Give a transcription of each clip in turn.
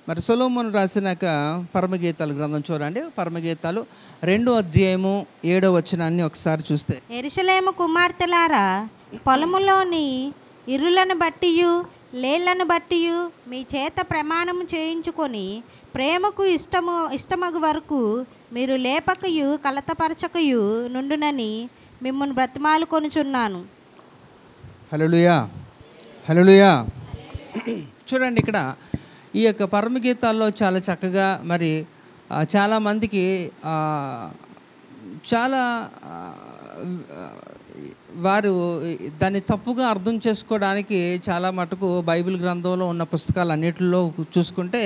మరి సొలొమోను రాసినాక పరమగీతాలు గ్రంథం చూడండి. పరమగీతాలు 2వ అధ్యాయము 7వ వచనాన్ని ఒకసారి చూస్తే, యెరూషలేము కుమార్తెలారా, పొలములోని ఇరులను బట్టియు లేళ్లను బట్టియు మీ చేత ప్రమాణము చేయించుకొని ప్రేమకు ఇష్టమగు వరకు మీరు లేపకయు కలతపరచకయు నుండునని మిమ్మల్ని బ్రతిమాలు కొనుచున్నాను. హల్లెలూయా, హల్లెలూయా. చూడండి, ఇక్కడ ఈ యొక్క పరమగీతాల్లో చాలా చక్కగా మరి చాలామందికి చాలా వారు దాన్ని తప్పుగా అర్థం చేసుకోవడానికి చాలా మటుకు బైబిల్ గ్రంథంలో ఉన్న పుస్తకాలు అన్నిటిలో చూసుకుంటే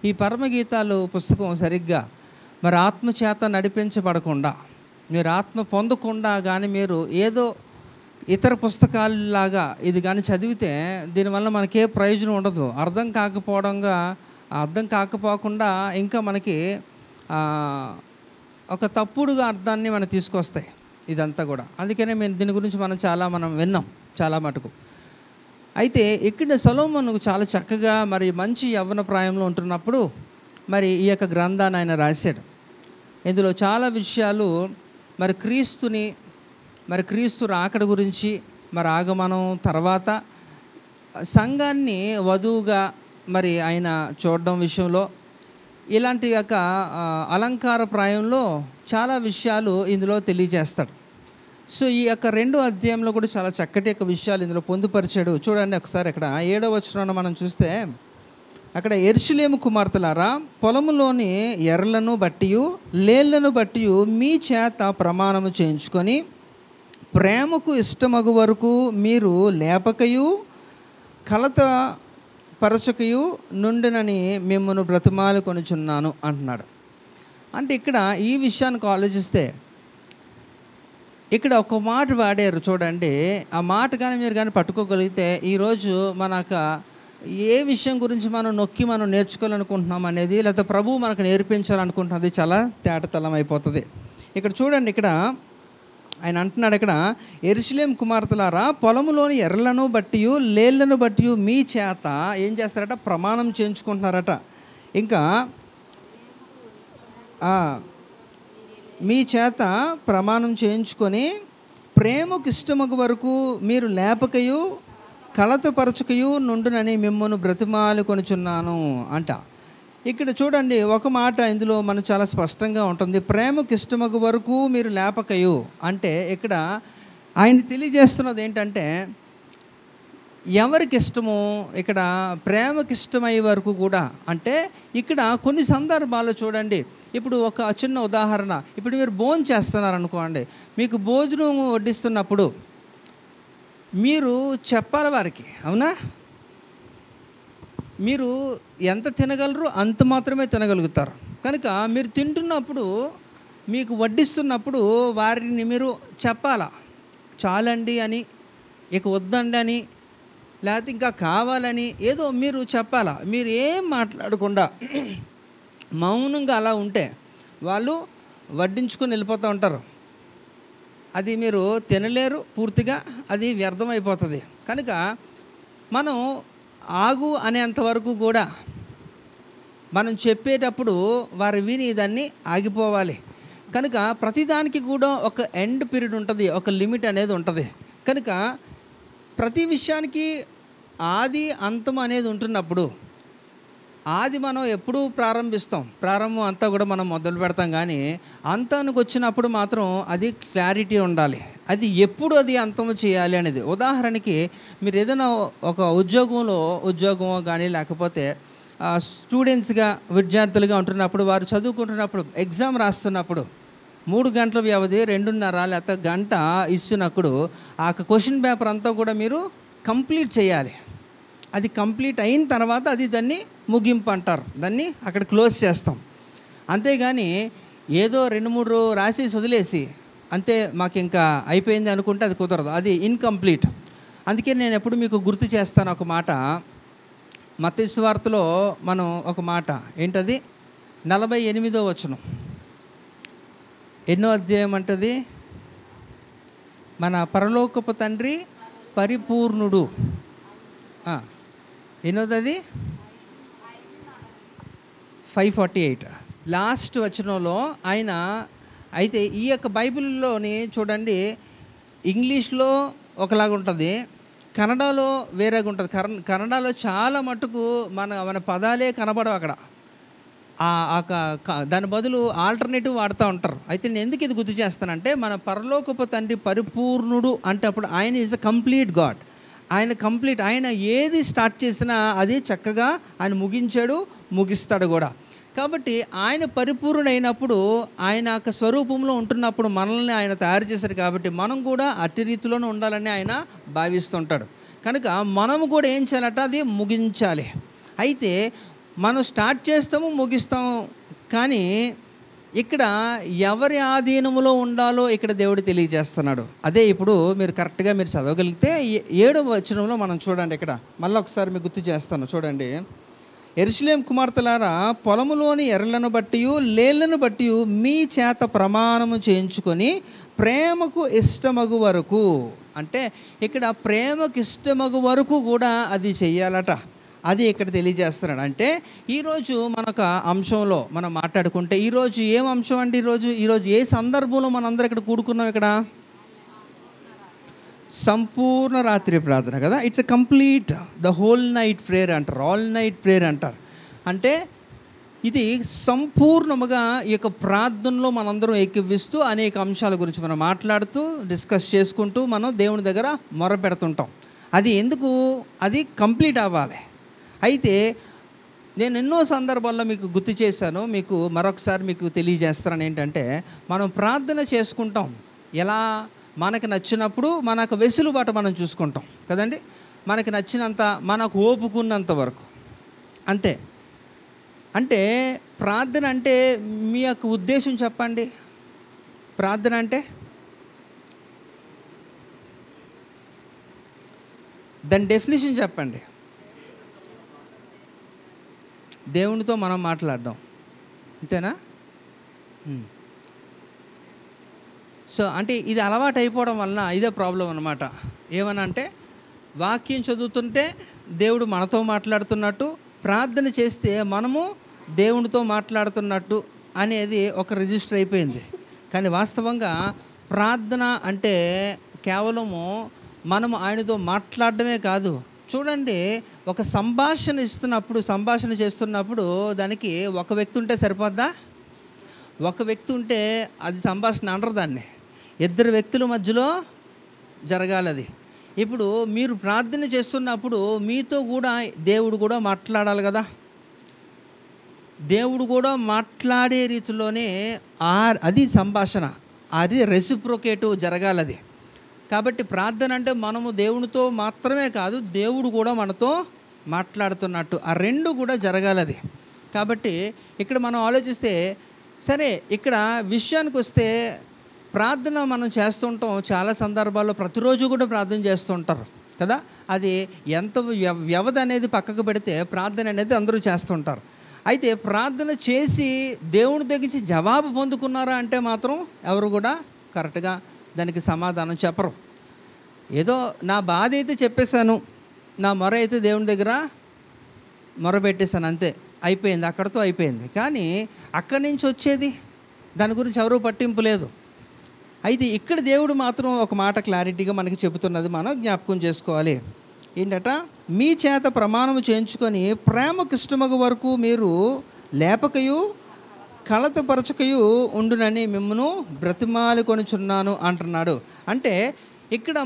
ఈ పరమగీతాలు పుస్తకం సరిగ్గా మరి ఆత్మచేత నడిపించబడకుండా, మీరు ఆత్మ పొందకుండా కానీ మీరు ఏదో ఇతర పుస్తకాలలాగా ఇది కానీ చదివితే దీనివల్ల మనకే ప్రయోజనం ఉండదు. అర్థం కాకపోకుండా ఇంకా మనకి ఒక తప్పుడుగా అర్థాన్ని మనం తీసుకొస్తాయి ఇదంతా కూడా. అందుకనే దీని గురించి మనం విన్నాం చాలా మటుకు. అయితే ఇక్కడ సొలొమోను చాలా చక్కగా మరి మంచి యవ్వన ప్రాయంలో ఉంటున్నప్పుడు మరి ఈ యొక్క గ్రంథాన్ని ఆయన రాశాడు. ఇందులో చాలా విషయాలు మరి క్రీస్తు రాకడ గురించి, మరి ఆగమనం తర్వాత సంఘాన్ని వధువుగా మరి ఆయన చూడడం విషయంలో, ఇలాంటి యొక్క అలంకార ప్రాయంలో చాలా విషయాలు ఇందులో తెలియజేస్తాడు. సో ఈ యొక్క 2వ అధ్యాయంలో కూడా చాలా చక్కటి యొక్క విషయాలు ఇందులో పొందుపరిచాడు. చూడండి ఒకసారి, అక్కడ 7వ వచనాన్ని మనం చూస్తే, అక్కడ యెరూషలేము కుమార్తెలారా, పొలములోని ఎర్రలను బట్టియు లేళ్లను బట్టియు మీ చేత ప్రమాణము చేయించుకొని ప్రేమకు ఇష్టమగు వరకు మీరు లేపకయు కలత పరచకయు నుండినని మిమ్మల్ని బ్రతిమాలు కొనుచున్నాను అంటున్నాడు. అంటే ఇక్కడ ఈ విషయానికి ఆలోచిస్తే ఇక్కడ ఒక మాట వాడారు చూడండి. ఆ మాట కానీ మీరు కానీ పట్టుకోగలిగితే ఈరోజు ఏ విషయం గురించి మనం నేర్చుకోవాలనుకుంటున్నాం అనేది, లేకపోతే ప్రభువు మనకు నేర్పించాలనుకుంటున్నది చాలా తేటతలం అయిపోతుంది. ఇక్కడ చూడండి, ఇక్కడ ఆయన అంటున్నాడు, ఇక్కడ యెరూషలేము కుమార్తెలారా, పొలములోని ఎర్రలను బట్టియు లేళ్లను బట్టియు మీ చేత ఏం చేస్తారట? ప్రమాణం చేయించుకుంటున్నారట. ఇంకా మీ చేత ప్రమాణం చేయించుకొని ప్రేమకు ఇష్టమగు వరకు మీరు లేపకయు కలతపరచకయు నుండునని మిమ్మల్ని బ్రతిమాలు కొనుచున్నాను అంట. ఇక్కడ చూడండి, ఒక మాట ఇందులో మనం చాలా స్పష్టంగా ఉంటుంది. ప్రేమకు ఇష్టమగు వరకు మీరు లేపకయు అంటే ఇక్కడ ఆయన తెలియజేస్తున్నది ఏంటంటే, ఎవరికి ఇష్టమో ఇక్కడ ప్రేమకి ఇష్టమయ్యే వరకు కూడా. అంటే ఇక్కడ కొన్ని సందర్భాల్లో చూడండి, ఇప్పుడు ఒక చిన్న ఉదాహరణ, ఇప్పుడు మీరు భోజనం చేస్తున్నారు అనుకోండి, మీకు భోజనం వడ్డిస్తున్నప్పుడు మీరు చెప్పాలి వారికి, అవునా? మీరు ఎంత తినగలరు అంత మాత్రమే తినగలుగుతారు. కనుక మీరు తింటున్నప్పుడు, మీకు వడ్డిస్తున్నప్పుడు వారిని మీరు చెప్పాలా, చాలండి అని, ఇక వద్దండి అని, లేకపోతే ఇంకా కావాలని ఏదో మీరు చెప్పాలా. మీరు ఏం మాట్లాడకుండా మౌనంగా అలా ఉంటే వాళ్ళు వడ్డించుకొని వెళ్ళిపోతూ ఉంటారు. అది మీరు తినలేరు పూర్తిగా, అది వ్యర్థమైపోతుంది. కనుక మనం ఆగు అనేంతవరకు కూడా మనం చెప్పేటప్పుడు వారు విని దాన్ని ఆగిపోవాలి. కనుక ప్రతిదానికి కూడా ఒక ఎండ్ పీరియడ్ ఉంటుంది, ఒక లిమిట్ అనేది ఉంటుంది. కనుక ప్రతి విషయానికి ఆది అంతం అనేది ఉంటున్నప్పుడు, ఆది మనం ఎప్పుడు ప్రారంభం అంతా కూడా మనం మొదలు పెడతాం, కానీ అంతానికి వచ్చినప్పుడు మాత్రం అది క్లారిటీ ఉండాలి, అది ఎప్పుడు అది అంతం చేయాలి అనేది. ఉదాహరణకి మీరు ఏదైనా ఒక ఉద్యోగమో కానీ లేకపోతే స్టూడెంట్స్గా విద్యార్థులుగా ఉంటున్నప్పుడు, వారు చదువుకుంటున్నప్పుడు, ఎగ్జామ్ రాస్తున్నప్పుడు 3 గంటల వ్యవధి 2.5 లేకపోతే గంట ఇస్తున్నప్పుడు ఆ క్వశ్చన్ పేపర్ అంతా కూడా మీరు కంప్లీట్ చేయాలి. అది కంప్లీట్ అయిన తర్వాత అది దాన్ని ముగింపు అంటారు, దాన్ని అక్కడ క్లోజ్ చేస్తాం. అంతేగాని ఏదో 2-3 రాసేసి వదిలేసి అంతే మాకు ఇంకా అయిపోయింది అనుకుంటే అది కుదరదు, అది ఇన్కంప్లీట్. అందుకే నేను ఎప్పుడు మీకు గుర్తు చేస్తాను ఒక మాట. మత్తయి సువార్తలో మనం ఒక మాట ఏంటది, 48వ వచనం. ఎన్నో అధ్యాయం అంటది, మన పరలోకపు తండ్రి పరిపూర్ణుడు. ఎన్నోది అది? 5:48 లాస్ట్ వచనంలో ఆయన అయితే ఈ యొక్క బైబిల్లోని చూడండి, ఇంగ్లీష్లో ఒకలాగా ఉంటుంది, కన్నడలో వేరేగా ఉంటుంది. కన్నడలో చాలా మటుకు మన పదాలే కనబడవు అక్కడ. దాని బదులు ఆల్టర్నేటివ్ వాడుతూ ఉంటారు. అయితే నేను ఎందుకు ఇది గుర్తు చేస్తానంటే, మన పరలోకపు తండ్రి పరిపూర్ణుడు అంటే అప్పుడు ఆయన ఈజ్ అ కంప్లీట్ గాడ్. ఆయన ఏది స్టార్ట్ చేసినా అది చక్కగా ఆయన ముగిస్తాడు కూడా. కాబట్టి ఆయన పరిపూర్ణుడైనప్పుడు ఆయన యొక్క స్వరూపంలో ఉంటున్నప్పుడు మనల్ని ఆయన తయారు చేశారు. కాబట్టి మనం కూడా అట్టి రీతిలోనే ఉండాలని ఆయన భావిస్తుంటాడు. కనుక మనము కూడా ఏం చేయాలట, అది ముగించాలి. అయితే మనం స్టార్ట్ చేస్తాము, ముగిస్తాము. కానీ ఇక్కడ ఎవరి ఆధీనములో ఉండాలో ఇక్కడ దేవుడు తెలియజేస్తున్నాడు. అదే ఇప్పుడు మీరు కరెక్ట్గా మీరు చదవగలిగితే 7వ వచనంలో మనం చూడండి. ఇక్కడ మళ్ళీ ఒకసారి మీకు గుర్తు చేస్తాను చూడండి. యెరూషలేము కుమార్తెలారా, పొలములోని ఎర్రలను బట్టి లేళ్లను బట్టి మీ చేత ప్రమాణము చేయించుకొని ప్రేమకు ఇష్టమగు వరకు, అంటే ఇక్కడ ప్రేమకు ఇష్టమగు వరకు కూడా అది చెయ్యాలట. అది ఇక్కడ తెలియజేస్తున్నాడు. అంటే ఈరోజు మనొక అంశంలో మనం మాట్లాడుకుంటే, ఈరోజు ఏం అంశం అండి? ఈరోజు ఏ సందర్భంలో మనందరం ఇక్కడ కూడుకున్నాం? ఇక్కడ సంపూర్ణ రాత్రి ప్రార్థన కదా. It's a complete the whole night prayer అంటారు, ఆల్ నైట్ ప్రేయర్ అంటారు. అంటే ఇది సంపూర్ణముగా ఈ యొక్క ప్రార్థనలో మనందరం ఏకీవిస్తూ అనేక అంశాల గురించి మనం మాట్లాడుతూ డిస్కస్ చేసుకుంటూ మనం దేవుని దగ్గర మొరపెడుతుంటాం. అది ఎందుకు? అది కంప్లీట్ అవ్వాలి. అయితే నేను ఎన్నో సందర్భాల్లో మీకు గుర్తు చేశాను, మీకు మరొకసారి మీకు తెలియజేస్తాను. ఏంటంటే, మనం ప్రార్థన చేసుకుంటాం ఎలా? మనకు నచ్చినప్పుడు మనకు వెసులుబాటు మనం చూసుకుంటాం కదండి. మనకు నచ్చినంత, మనకు ఓపుకున్నంత వరకు అంతే. అంటే ప్రార్థన అంటే మీ యొక్క ఉద్దేశం చెప్పండి. ప్రార్థన అంటే దాని డెఫినేషన్ చెప్పండి. దేవునితో మనం మాట్లాడడం, అంతేనా? సో అంటే ఇది అలవాటు అయిపోవడం వలన ఇదే ప్రాబ్లం అన్నమాట. ఏమనంటే, వాక్యం చదువుతుంటే దేవుడు మనతో మాట్లాడుతున్నట్టు, ప్రార్థన చేస్తే మనము దేవునితో మాట్లాడుతున్నట్టు అనేది ఒక రిజిస్టర్ అయిపోయింది. కానీ వాస్తవంగా ప్రార్థన అంటే కేవలము మనము ఆయనతో మాట్లాడడమే కాదు. చూడండి, ఒక సంభాషణ చేస్తున్నప్పుడు దానికి ఒక వ్యక్తి ఉంటే సరిపోద్దా? ఒక వ్యక్తి ఉంటే అది సంభాషణ అనరు, దాన్ని 2 వ్యక్తుల మధ్యలో జరగాలి అది. ఇప్పుడు మీరు ప్రార్థన చేస్తున్నప్పుడు మీతో కూడా దేవుడు కూడా మాట్లాడాలి కదా. దేవుడు కూడా మాట్లాడే రీతిలోనే అది సంభాషణ, అది రెసిప్రొకేటివ్ జరగాలి అది. కాబట్టి ప్రార్థన అంటే మనము దేవునితో మాత్రమే కాదు, దేవుడు కూడా మనతో మాట్లాడుతున్నట్టు, ఆ రెండు కూడా జరగాలి అది. కాబట్టి ఇక్కడ మనం ఆలోచిస్తే, సరే ఇక్కడ విషయానికి వస్తే, ప్రార్థన మనం చేస్తుంటాం చాలా సందర్భాల్లో, ప్రతిరోజు కూడా ప్రార్థన చేస్తూ ఉంటారు కదా. అది ఎంత వ్యవధి అనేది పక్కకు పెడితే ప్రార్థన అనేది అందరూ చేస్తుంటారు. అయితే ప్రార్థన చేసి దేవుని దగ్గర నుంచి జవాబు పొందుకున్నారా అంటే మాత్రం ఎవరు కూడా కరెక్ట్గా దానికి సమాధానం చెప్పరు. ఏదో నా బాధ అయితే చెప్పేశాను, నా మొర అయితే దేవుని దగ్గర మొరపెట్టేశాను, అంతే, అయిపోయింది, అక్కడితో అయిపోయింది. కానీ అక్కడి నుంచి వచ్చేది దాని గురించి ఎవరూ పట్టింపు లేదు. అయితే ఇక్కడ దేవుడు మాత్రం ఒక మాట క్లారిటీగా మనకి చెబుతున్నది మనం జ్ఞాపకం చేసుకోవాలి. ఏంటట, మీ చేత ప్రమాణము చేయించుకొని ప్రేమకు ఇష్టమగు వరకు మీరు లేపకయు కలతపరచకయు ఉండునని మిమ్మను బ్రతిమాలి కొనుచున్నాను అంటున్నాడు. అంటే ఇక్కడ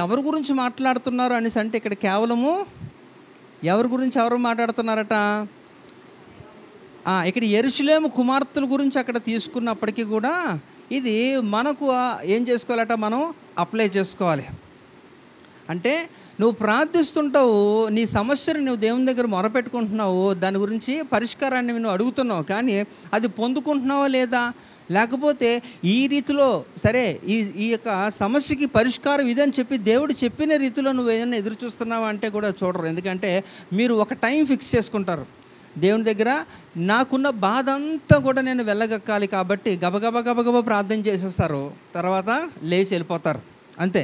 ఎవరి గురించి మాట్లాడుతున్నారు అనేసి అంటే, ఇక్కడ కేవలము ఎవరి గురించి ఎవరు మాట్లాడుతున్నారట, ఇక్కడ యెరూషలేము కుమార్తెల గురించి అక్కడ తీసుకున్నప్పటికీ కూడా ఇది మనకు ఏం చేసుకోవాలట, మనం అప్లై చేసుకోవాలి. అంటే నువ్వు ప్రార్థిస్తుంటావు, నీ సమస్యను నువ్వు దేవుని దగ్గర మొరపెట్టుకుంటున్నావు, దాని గురించి పరిష్కారాన్ని నువ్వు అడుగుతున్నావు, కానీ అది పొందుకుంటున్నావా లేదా? లేకపోతే ఈ రీతిలో సరే ఈ యొక్క సమస్యకి పరిష్కారం ఇదని చెప్పి దేవుడు చెప్పిన రీతిలో నువ్వు ఏదైనా ఎదురు చూస్తున్నావా అంటే కూడా చూడరు. ఎందుకంటే మీరు ఒక టైం ఫిక్స్ చేసుకుంటారు దేవుని దగ్గర, నాకున్న బాధ అంతా కూడా నేను వెళ్ళగక్కాలి కాబట్టి గబగబా ప్రార్థన చేసేస్తారు, తర్వాత లేచి వెళ్ళిపోతారు, అంతే.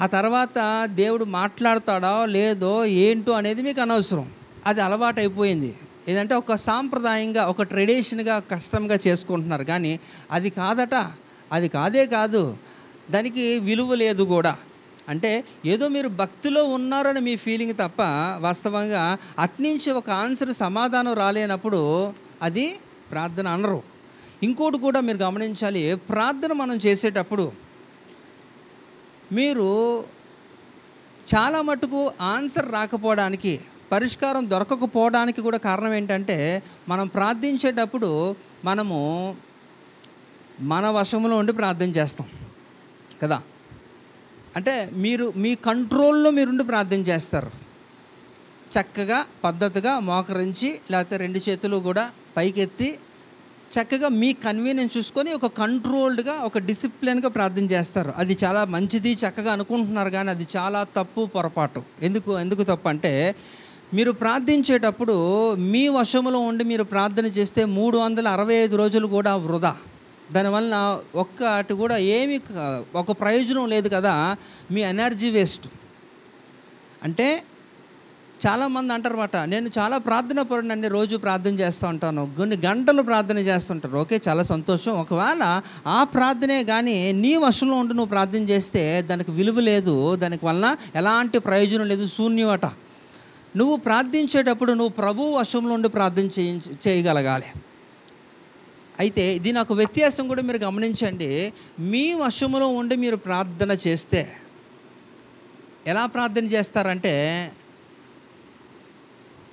ఆ తర్వాత దేవుడు మాట్లాడతాడో లేదో ఏంటో అనేది మీకు అనవసరం, అది అలవాటు అయిపోయింది. ఏదంటే ఒక సాంప్రదాయంగా, ఒక ట్రెడిషన్గా, కష్టంగా చేసుకుంటున్నారు. కానీ అది కాదట, అది కాదే కాదు, దానికి విలువ లేదు కూడా. అంటే ఏదో మీరు భక్తిలో ఉన్నారని మీ ఫీలింగ్ తప్ప వాస్తవంగా అట్నుంచి ఒక ఆన్సర్, సమాధానం రాలేనప్పుడు అది ప్రార్థన అనరు. ఇంకోటి కూడా మీరు గమనించాలి, ప్రార్థన మనం చేసేటప్పుడు మీరు చాలా మటుకు ఆన్సర్ రాకపోవడానికి, పరిష్కారం దొరకకపోవడానికి కూడా కారణం ఏంటంటే, మనం ప్రార్థించేటప్పుడు మనము మన వశంలో ఉండి ప్రార్థన చేస్తాం కదా. అంటే మీరు మీ కంట్రోల్లో మీరుండి ప్రార్థన చేస్తారు. చక్కగా పద్ధతిగా మోకరించి, లేకపోతే 2 చేతులు కూడా పైకెత్తి చక్కగా మీ కన్వీనియన్స్ చూసుకొని ఒక కంట్రోల్డ్గా, ఒక డిసిప్లిన్గా ప్రార్థన చేస్తారు. అది చాలా మంచిది, చక్కగా అనుకుంటున్నారు. కానీ అది చాలా తప్పు, పొరపాటు. ఎందుకు తప్పు అంటే, మీరు ప్రార్థించేటప్పుడు మీ వశంలో ఉండి మీరు ప్రార్థన చేస్తే 365 రోజులు కూడా వృధా. దానివల్ల ఒక్కటి కూడా ఏమి ఒక ప్రయోజనం లేదు కదా, మీ ఎనర్జీ వేస్ట్. అంటే చాలామంది అంటారన్నమాట, నేను చాలా ప్రార్థన పరుడిని, రోజు ప్రార్థన చేస్తూ ఉంటాను, కొన్ని గంటలు ప్రార్థన చేస్తుంటారు. ఓకే, చాలా సంతోషం. ఒకవేళ ఆ ప్రార్థనే కానీ నీ వశంలో ఉండి నువ్వు ప్రార్థన చేస్తే దానికి విలువ లేదు, దానికి వలన ఎలాంటి ప్రయోజనం లేదు, శూన్యమట. నువ్వు ప్రార్థించేటప్పుడు నువ్వు ప్రభువు వశంలో ఉండి ప్రార్థన చేయగలగాలి. అయితే దీని ఒక వ్యత్యాసం కూడా మీరు గమనించండి. మీ వశంలో ఉండి మీరు ప్రార్థన చేస్తే ఎలా ప్రార్థన చేస్తారంటే,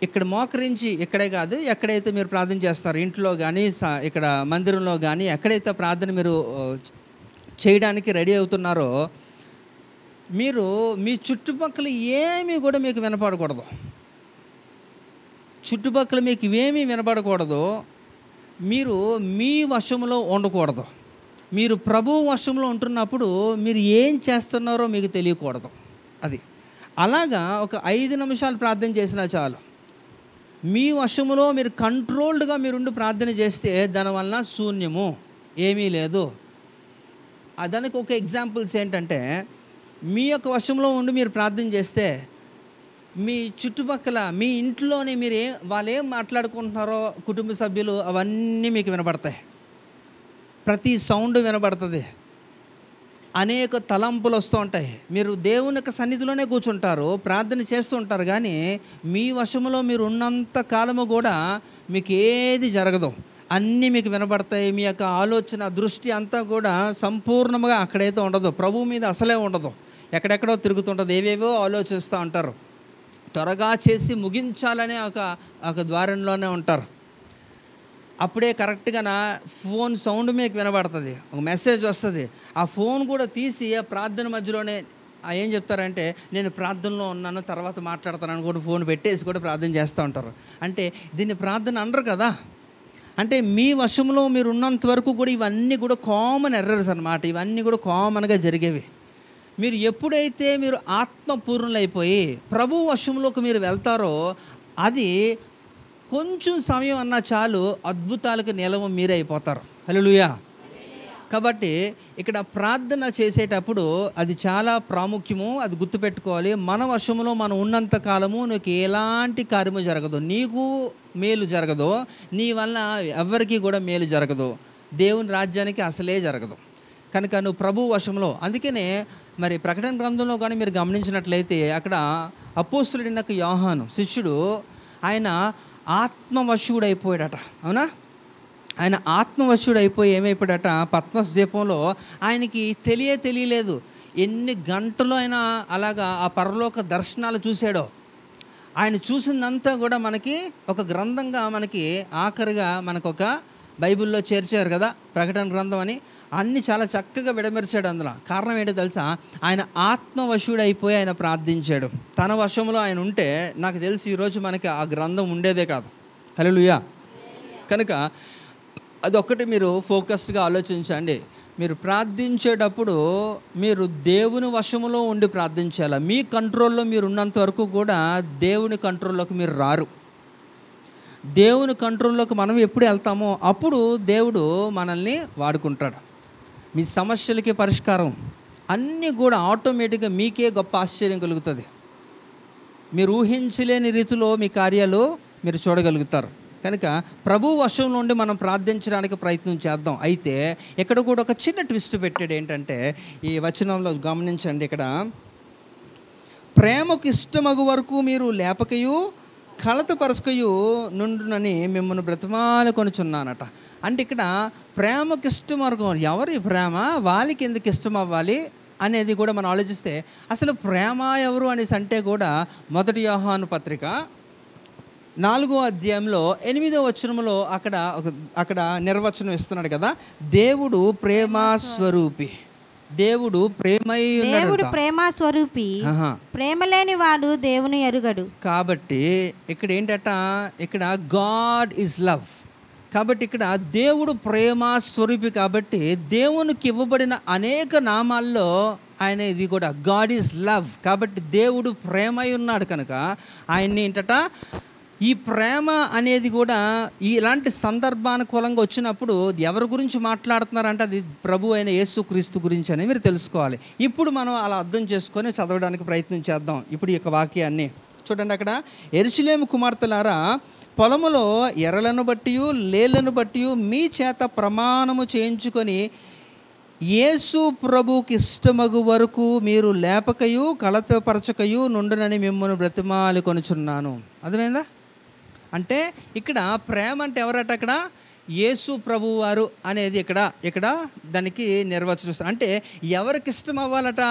ఇక్కడ మోకరించి, ఇక్కడే కాదు, ఎక్కడైతే మీరు ప్రార్థన చేస్తారు, ఇంట్లో కానీ ఇక్కడ మందిరంలో కానీ ఎక్కడైతే ప్రార్థన మీరు చేయడానికి రెడీ అవుతున్నారో, మీరు మీ చుట్టుపక్కల ఏమీ కూడా మీకు వినపడకూడదు. చుట్టుపక్కల మీకు ఇవేమీ వినపడకూడదు. మీరు మీ వశంలో ఉండకూడదు. మీరు ప్రభువు వశంలో ఉంటున్నప్పుడు మీరు ఏం చేస్తున్నారో మీకు తెలియకూడదు. అది అలాగా ఒక 5 నిమిషాలు ప్రార్థన చేసినా చాలు. మీ వశములో మీరు కంట్రోల్డ్గా మీరుండి ప్రార్థన చేస్తే దానివల్ల శూన్యము, ఏమీ లేదు. దానికి ఒక ఎగ్జాంపుల్స్ ఏంటంటే, మీ యొక్క వశంలో ఉండి మీరు ప్రార్థన చేస్తే మీ చుట్టుపక్కల, మీ ఇంట్లోనే మీరు వాళ్ళు ఏం మాట్లాడుకుంటున్నారో కుటుంబ సభ్యులు అవన్నీ మీకు వినబడతాయి. ప్రతి సౌండ్ వినబడుతుంది. అనేక తలంపులు వస్తూ ఉంటాయి. మీరు దేవుని యొక్క సన్నిధిలోనే కూర్చుంటారు, ప్రార్థన చేస్తూ ఉంటారు. కానీ మీ వశంలో మీరు ఉన్నంత కాలము కూడా మీకు ఏది జరగదు, అన్నీ మీకు వినబడతాయి. మీ యొక్క ఆలోచన, దృష్టి అంతా కూడా సంపూర్ణంగా అక్కడైతే ఉండదు, ప్రభువు మీద అసలే ఉండదు. ఎక్కడెక్కడో తిరుగుతుంటుంది, ఏవేవో ఆలోచిస్తూ ఉంటారు. త్వరగా చేసి ముగించాలనే ఒక ద్వారంలోనే ఉంటారు. అప్పుడే కరెక్ట్గా ఫోన్ సౌండ్ మీకు వినబడుతుంది, ఒక మెసేజ్ వస్తుంది. ఆ ఫోన్ కూడా తీసి ఆ ప్రార్థన మధ్యలోనే ఏం చెప్తారంటే, నేను ప్రార్థనలో ఉన్నాను, తర్వాత మాట్లాడతానని కూడా ఫోన్ పెట్టేసి కూడా ప్రార్థన చేస్తూ ఉంటారు. అంటే దీన్ని ప్రార్థన అనరు కదా. అంటే మీ వశంలో మీరు ఉన్నంత వరకు కూడా ఇవన్నీ కూడా కామన్ ఎర్రర్స్ అన్నమాట. ఇవన్నీ కూడా కామన్గా జరిగేవి. మీరు ఎప్పుడైతే మీరు ఆత్మపూర్ణులైపోయి ప్రభు వశంలోకి మీరు వెళ్తారో, అది కొంచెం సమయం అన్నా చాలు, అద్భుతాలకు నిలవ మీరే అయిపోతారు. హల్లెలూయా. కాబట్టి ఇక్కడ ప్రార్థన చేసేటప్పుడు అది చాలా ప్రాముఖ్యము, అది గుర్తుపెట్టుకోవాలి. మన వశంలో మనం ఉన్నంత కాలము నీకు ఎలాంటి కార్యము జరగదు, నీకు మేలు జరగదు, నీ వల్ల ఎవరికి కూడా మేలు జరగదు, దేవుని రాజ్యానికి అసలే జరగదు. కనుక నువ్వు ప్రభు వశంలో. అందుకనే మరి ప్రకటన గ్రంథంలో కానీ మీరు గమనించినట్లయితే, అక్కడ అపోస్తలుడైన యోహాను శిష్యుడు, ఆయన ఆత్మవశుడు అయిపోయాడట. అవునా? ఆయన ఆత్మవశుడు అయిపోయి ఏమైపోయాడట, పద్మస్ ద్వీపంలో ఆయనకి తెలియలేదు ఎన్ని గంటలు ఆయన అలాగా ఆ పరలోక దర్శనాలు చూశాడో. ఆయన చూసిందంతా కూడా మనకి ఒక గ్రంథంగా, మనకి ఆఖరిగా మనకు ఒక బైబిల్లో చేర్చారు కదా, ప్రకటన గ్రంథం అని. అన్నీ చాలా చక్కగా విడమర్చాడు అందులో. కారణం ఏంటో తెలుసా? ఆయన ఆత్మవశుడు అయిపోయి ఆయన ప్రార్థించాడు. తన వశంలో ఆయన ఉంటే నాకు తెలిసి ఈరోజు మనకి ఆ గ్రంథం ఉండేదే కాదు. హల్లెలూయా. కనుక అదొక్కటి మీరు ఫోకస్డ్గా ఆలోచించండి. మీరు ప్రార్థించేటప్పుడు మీరు దేవుని వశములో ఉండి ప్రార్థించాలి. మీ కంట్రోల్లో మీరు ఉన్నంత వరకు కూడా దేవుని కంట్రోల్లోకి మీరు రారు. దేవుని కంట్రోల్లోకి మనం ఎప్పుడు వెళ్తామో అప్పుడు దేవుడు మనల్ని వాడుకుంటాడు. మీ సమస్యలకి పరిష్కారం అన్నీ కూడా ఆటోమేటిక్గా మీకే గొప్ప ఆశ్చర్యం కలుగుతుంది. మీరు ఊహించలేని రీతిలో మీ కార్యాలు మీరు చూడగలుగుతారు. కనుక ప్రభు వశం నుండి మనం ప్రార్థించడానికి ప్రయత్నం చేద్దాం. అయితే ఇక్కడ కూడా ఒక చిన్న ట్విస్ట్ పెట్టాడు. ఏంటంటే ఈ వచనంలో గమనించండి, ఇక్కడ ప్రేమకు ఇష్టమగు వరకు మీరు లేపకయు కలతపరచకయు నుండునని మిమ్మల్ని బ్రతిమాలు కొనుచున్నానట. అంటే ఇక్కడ ప్రేమకు ఇష్టం వరకు, ఎవరి ప్రేమ వాళ్ళకి ఎందుకు ఇష్టం అవ్వాలి అనేది కూడా మనం ఆలోచిస్తే, అసలు ప్రేమ ఎవరు అనేసి అంటే కూడా 1 యోహాను పత్రిక 4వ అధ్యాయంలో 8వ వచనంలో అక్కడ నిర్వచనం ఇస్తున్నాడు కదా, దేవుడు ప్రేమ స్వరూపి, దేవుడు ప్రేమై ఉన్నాడు, దేవుడు ప్రేమ స్వరూపి, ప్రేమ లేని వాడు దేవుని ఎరుగడు. కాబట్టి ఇక్కడ ఏంటట, ఇక్కడ గాడ్ ఈజ్ లవ్. కాబట్టి ఇక్కడ దేవుడు ప్రేమ స్వరూపి. కాబట్టి దేవునికి ఇవ్వబడిన అనేక నామాల్లో ఆయన ఇది కూడా గాడ్ ఈజ్ లవ్. కాబట్టి దేవుడు ప్రేమై ఉన్నాడు కనుక ఆయన్ని ఏంటట, ఈ ప్రేమ అనేది కూడా ఇలాంటి సందర్భానుకూలంగా వచ్చినప్పుడు ఎవరి గురించి మాట్లాడుతున్నారంటే అది ప్రభు అయిన యేసుక్రీస్తు గురించి అని మీరు తెలుసుకోవాలి. ఇప్పుడు మనం అలా అర్థం చేసుకొని చదవడానికి ప్రయత్నం చేద్దాం. ఇప్పుడు ఈ యొక్క వాక్యాన్ని చూడండి. అక్కడ యెరూషలేము కుమార్తెలారా, పొలములో ఎర్రలను బట్టి లేళ్లను బట్టి మీ చేత ప్రమాణము చేయించుకొని యేసు ప్రభుకి ఇష్టమగు వరకు మీరు లేపకయు కలతపరచకయు నుండునని మిమ్మల్ని బ్రతిమాలి కొనుచున్నాను. అర్థమైందా? అంటే ఇక్కడ ప్రేమ అంటే ఎవరట, అక్కడ యేసు ప్రభు వారు అనేది ఇక్కడ దానికి నిర్వచనం. అంటే ఎవరికి ఇష్టం అవ్వాలట,